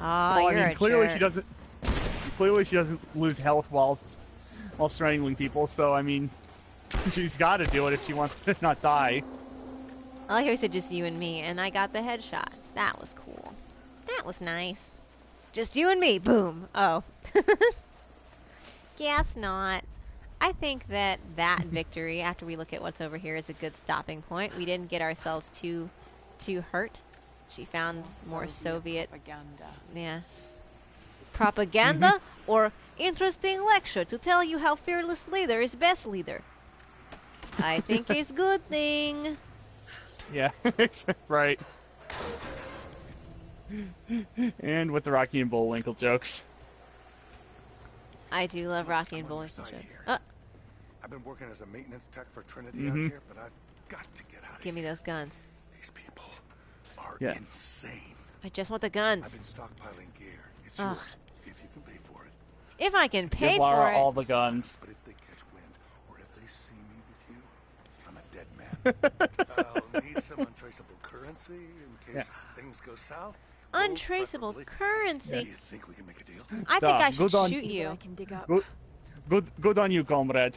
Oh, well, you're I mean, a clearly jerk. she doesn't lose health while strangling people. So I mean, she's got to do it if she wants to not die. I like how he said just you and me, and I got the headshot. That was cool. That was nice. Just you and me. Boom. Oh. Guess not. I think that victory, after we look at what's over here, is a good stopping point. We didn't get ourselves too hurt. She found more Soviet propaganda. Yeah. Propaganda or interesting lecture to tell you how fearless leader is best leader. I think it's good thing. Yeah, right. And with the Rocky and Bullwinkle jokes. I do love Rocky and Bullwinkle jokes. I've been working as a maintenance tech for Trinity out here, but I've got to get out of here. Give me those guns. These people are insane. I just want the guns. I've been stockpiling gear. It's yours if you can pay for it. If I can pay Give Lara for it. all the guns. But if they catch wind, or if they see me with you, I'm a dead man. I'll need some untraceable currency in case things go south. Untraceable currency. Yeah, you think we can make a deal? I think I should shoot you. I can dig up. Good on you, comrade.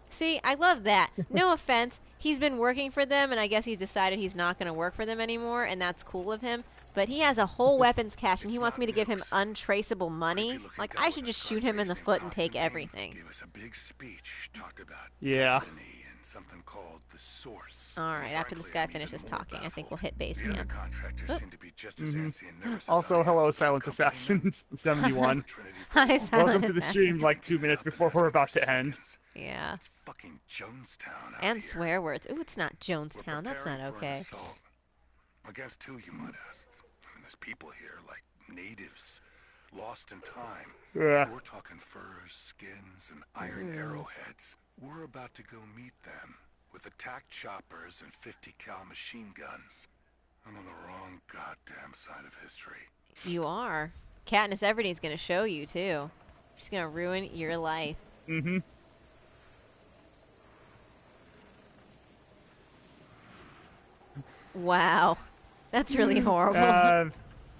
See, I love that. No offense. He's been working for them, and I guess he's decided he's not going to work for them anymore, and that's cool of him. But he has a whole weapons cache, and he wants me to give him untraceable money. Like, I should just shoot him in the foot and take everything. Gave us a big speech, talked about destiny and something called the Source. All right, after this guy finishes talking, I think we'll hit base camp. Also, hello, Silent Assassin 71. Hi, Silent Welcome to the stream like 2 minutes before we're about to end. Yeah. It's fucking Jonestown out And here. swear words. Ooh, it's not Jonestown. That's not okay. Against who, you might ask? I mean, there's people here, like natives, lost in time. Yeah. We're talking furs, skins, and iron arrowheads. We're about to go meet them with attack choppers and 50 cal machine guns. I'm on the wrong goddamn side of history. You are. Katniss Everdeen's gonna show you too. She's gonna ruin your life. Mm-hmm. Wow, that's really horrible.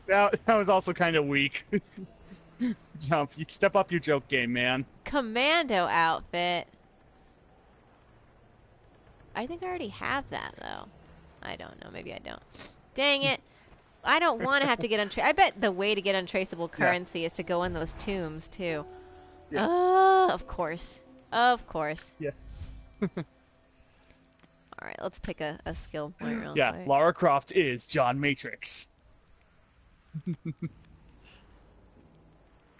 That was also kind of weak. Jump, you step up your joke game, man. Commando outfit. I think I already have that though. I don't know. Maybe I don't. Dang it. I don't want to have to get I bet the way to get untraceable currency is to go in those tombs too. Yeah. Of course. Of course. Yeah. All right, let's pick a skill point real quick. Lara Croft is John Matrix.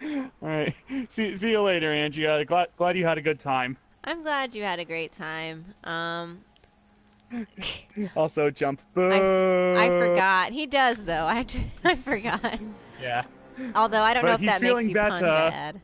All right. See you later, Angie. Glad you had a good time. I'm glad you had a great time. Also, Jump. Boo. I forgot. He does though. I forgot. Yeah. Although I don't know if that makes you better. pun bad.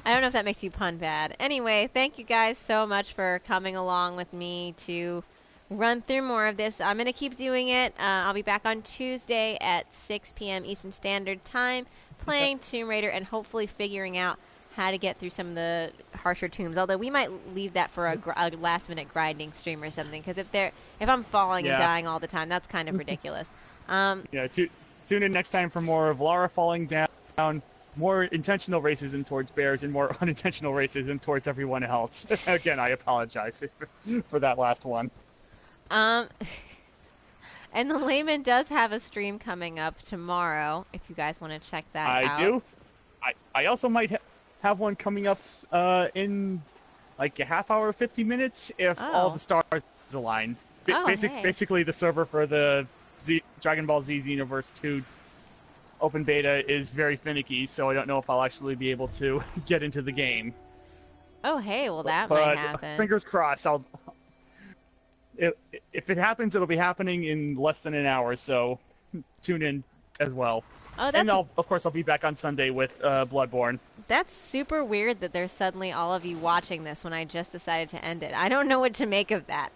I don't know if that makes you pun bad. Anyway, thank you guys so much for coming along with me to run through more of this. I'm going to keep doing it. I'll be back on Tuesday at 6 p.m. Eastern Standard Time playing Tomb Raider and hopefully figuring out how to get through some of the harsher tombs. Although we might leave that for a last-minute grinding stream or something, because if I'm falling and dying all the time, that's kind of ridiculous. Tune in next time for more of Lara falling down, more intentional racism towards bears, and more unintentional racism towards everyone else. Again, I apologize for that last one. And the Layman does have a stream coming up tomorrow, if you guys want to check that out. I do. I also might have one coming up in like a half hour, 50 minutes, if all the stars align. Basically, the server for the Dragon Ball Z Xenoverse 2 open beta is very finicky, so I don't know if I'll actually be able to get into the game. Oh, hey, well, that might happen. Fingers crossed. If it happens, it'll be happening in less than an hour, so tune in as well. Oh, and of course, I'll be back on Sunday with Bloodborne. That's super weird that there's suddenly all of you watching this when I just decided to end it. I don't know what to make of that.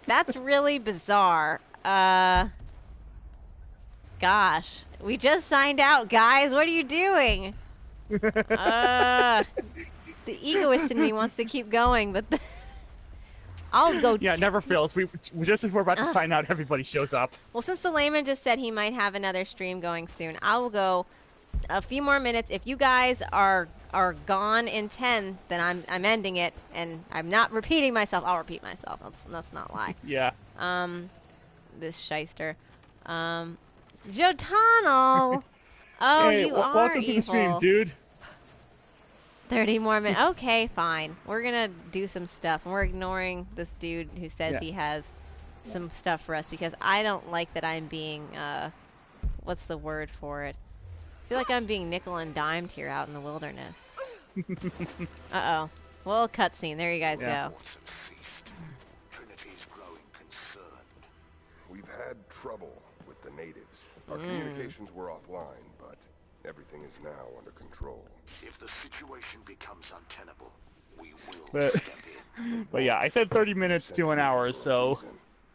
That's really bizarre. Gosh, we just signed out, guys. What are you doing? The egoist in me wants to keep going, but I'll go. Yeah, it never fails. Just as we're about to sign out, everybody shows up. Well, since the Layman just said he might have another stream going soon, I will go a few more minutes. If you guys are gone in 10, then I'm ending it, and I'm not repeating myself. I'll repeat myself. Let's not lie. Yeah. This shyster. Joe Tunnel. Oh, hey, you are welcome evil. to the stream, dude. 30 more minutes. Okay, fine. We're gonna do some stuff, and we're ignoring this dude who says he has some stuff for us because I don't like that I'm being what's the word for it? I feel like I'm being nickel and dimed here out in the wilderness. Uh-oh. Well, cutscene. There you guys go. Trinity's growing concerned. We've had trouble with the natives. Our communications were offline, but everything is now under control. If the situation becomes untenable, we will step in. But yeah, I said 30 minutes to an hour, so.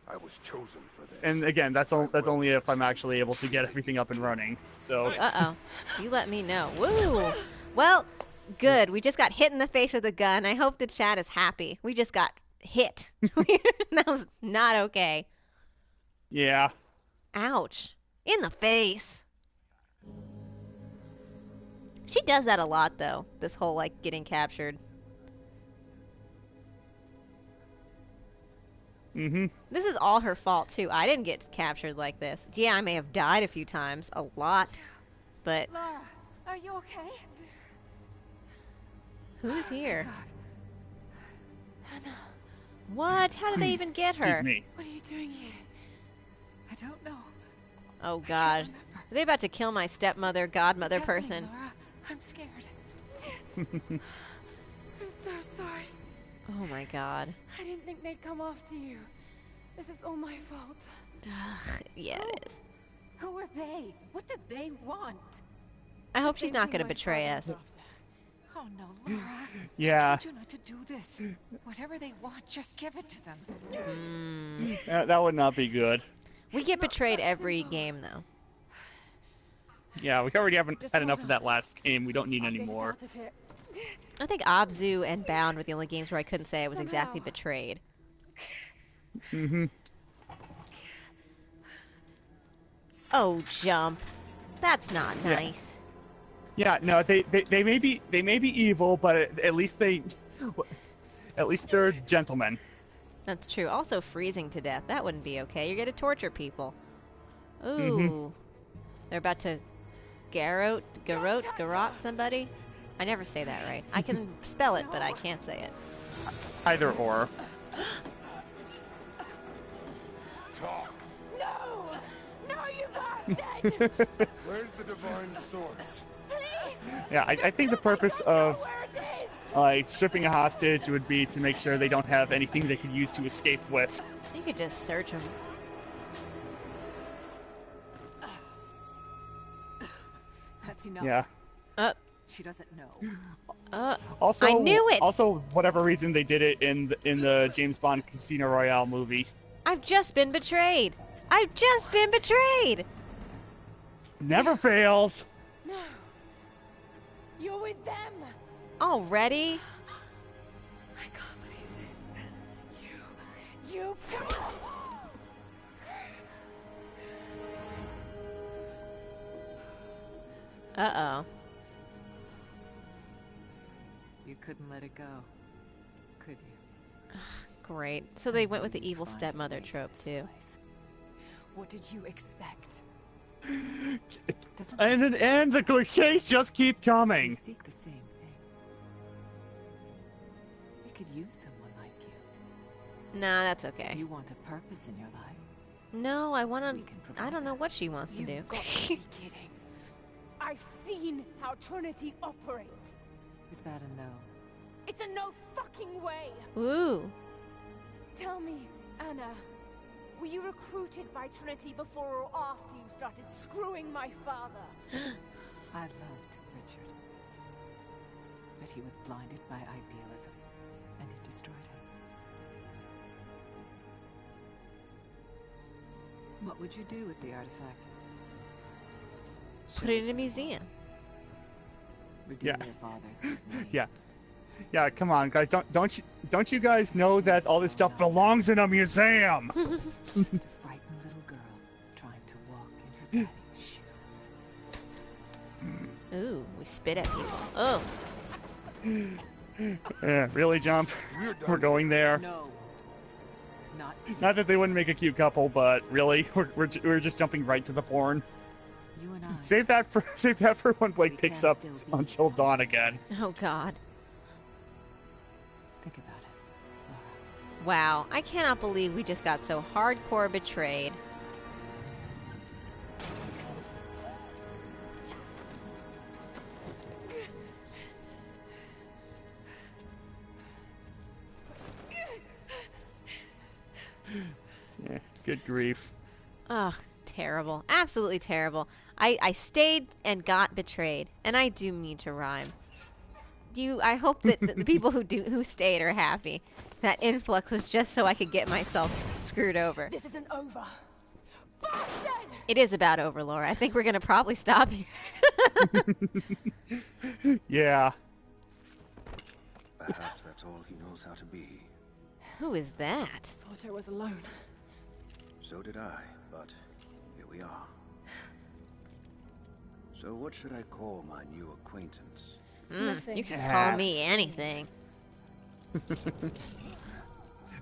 I was chosen for this. And again, that's only if I'm actually able to get everything up and running. So. Uh-oh. You let me know. Woo! Well, good. We just got hit in the face with a gun. I hope the chat is happy. We just got hit. That was not okay. Yeah. Ouch. In the face. She does that a lot, though. This whole, like, getting captured. Mm-hmm. This is all her fault, too. I didn't get captured like this. Yeah, I may have died a few times. A lot. But... Lara, are you okay? Who's here? Hannah. What? How did they even get her? Excuse me. What are you doing here? I don't know. Oh, God. Are they about to kill my stepmother, godmother person? Lara? I'm scared. I'm so sorry. Oh, my God. I didn't think they'd come after you. This is all my fault. Yeah, it is. Who are they? What do they want? I hope she's not going to betray us. Oh, no, Lara. Yeah. I told you not to do this. Whatever they want, just give it to them. That would not be good. We get betrayed every game, though. Yeah, we already haven't had enough of that last game. We don't need any more. I think Abzu and Bound were the only games where I couldn't say I was exactly betrayed. Mm-hmm. Oh, jump. That's not nice. Yeah, no, they may be evil, but at least they're gentlemen. That's true. Also, freezing to death. That wouldn't be okay. You're gonna torture people. Ooh. Mm-hmm. They're about to garrot somebody? I never say that right. I can spell it, but I can't say it. Either or. Talk. No! No, you bastard! Where's the divine source? Please! Yeah, I think the purpose of stripping a hostage would be to make sure they don't have anything they could use to escape with. You could just search them. That's enough. Yeah. She doesn't know. Also, I knew it. Also, whatever reason they did it in the James Bond Casino Royale movie. I've just been betrayed. I've just been betrayed. Never fails. No. You're with them. Already? I can't believe this. You. Uh-oh. You couldn't let it go, could you? Great. So they went with the evil stepmother trope, too. What did you expect? And the cliches just keep coming. We seek the same thing. We could use someone like you. Nah, that's okay. You want a purpose in your life? No, I want to... I don't know what she wants to do. You've got to be kidding. I've seen how Trinity operates. Is that a no? It's a no fucking way. Ooh. Tell me, Anna, were you recruited by Trinity before or after you started screwing my father? I loved Richard. But he was blinded by idealism, and it destroyed him. What would you do with the artifact? Put it in a museum. Redeem your father's kidney. Yeah. Yeah, come on, guys. Don't you guys know that all this stuff belongs in a museum? Just a frightened little girl trying to walk in her daddy's shoes. Ooh, we spit at people. Oh. Yeah, really, Jump? We're going there. No. Not that they wouldn't make a cute couple, but really, we're just jumping right to the porn. You and I. Save that for when Blake picks up Until Dawn again. Oh God. Think about it, Laura. Wow, I cannot believe we just got so hardcore betrayed. Yeah, good grief. Ugh, terrible. Absolutely terrible. I stayed and got betrayed, and I do mean to rhyme. I hope that the people who stayed are happy. That influx was just so I could get myself screwed over. This isn't over. Bastard! It is about over, Laura. I think we're gonna probably stop here. Yeah. Perhaps that's all he knows how to be. Who is that? Thought I was alone. So did I, but here we are. So what should I call my new acquaintance? You can call me anything.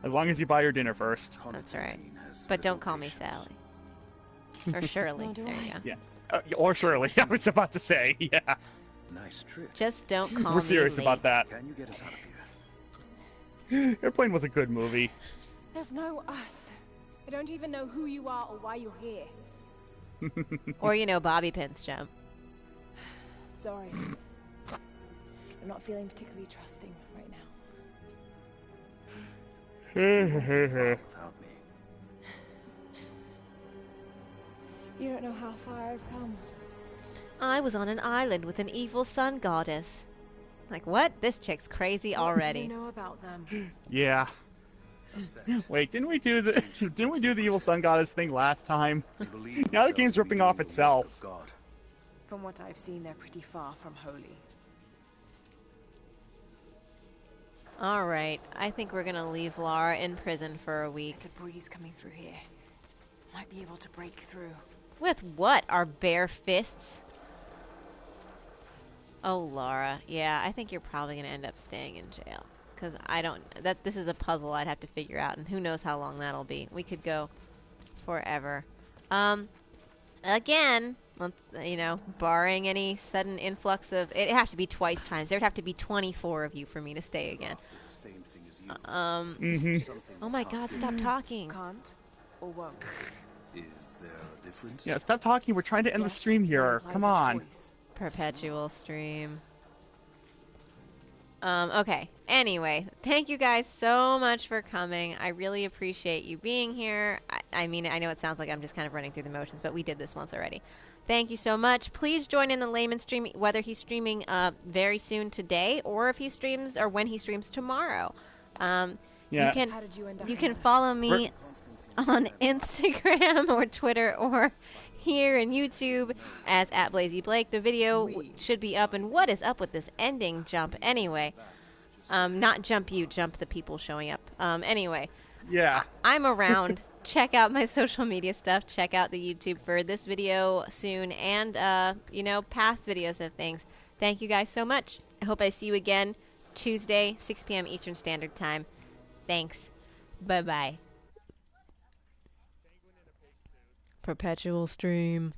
As long as you buy your dinner first. That's right. But don't call me Sally. Or Shirley. There you go. Yeah. Or Shirley. I was about to say. Yeah. Nice trick. Just don't call me We're serious late. about that. Can you get us out of here? Airplane was a good movie. There's no us. I don't even know who you are or why you're here. Or Bobby Pins, Jump. Sorry. I'm not feeling particularly trusting right now. Without me. You don't know how far I've come. I was on an island with an evil sun goddess. Like, what? This chick's crazy already. What do you know about them? Yeah. Wait, didn't we do the evil sun goddess thing last time? Now the game's ripping off itself. From what I've seen, they're pretty far from holy. All right, I think we're gonna leave Lara in prison for a week. There's a breeze coming through here. Might be able to break through. With what? Our bare fists? Oh, Lara. Yeah, I think you're probably gonna end up staying in jail. Because this is a puzzle I'd have to figure out, and who knows how long that'll be. We could go forever. Again, you know, barring any sudden influx of... It'd have to be twice times. There'd have to be 24 of you for me to stay again. Oh my god, stop talking. Can't or won't. Is there a difference? Yeah, stop talking. We're trying to end the stream here. Come on. Perpetual stream. Okay. Anyway, thank you guys so much for coming. I really appreciate you being here. I mean, I know it sounds like I'm just kind of running through the motions, but we did this once already. Thank you so much. Please join in the Layman stream, whether he's streaming very soon today or if he streams or when he streams tomorrow. You can follow me on Instagram or Twitter or here in YouTube as @BlazyBlake. The video should be up. And what is up with this ending jump anyway? Not jump you, jump the people showing up. Anyway. Yeah. I'm around. Check out my social media stuff. Check out the YouTube for this video soon and, you know, past videos of things. Thank you guys so much. I hope I see you again Tuesday, 6 p.m. Eastern Standard Time. Thanks. Bye-bye. Perpetual stream.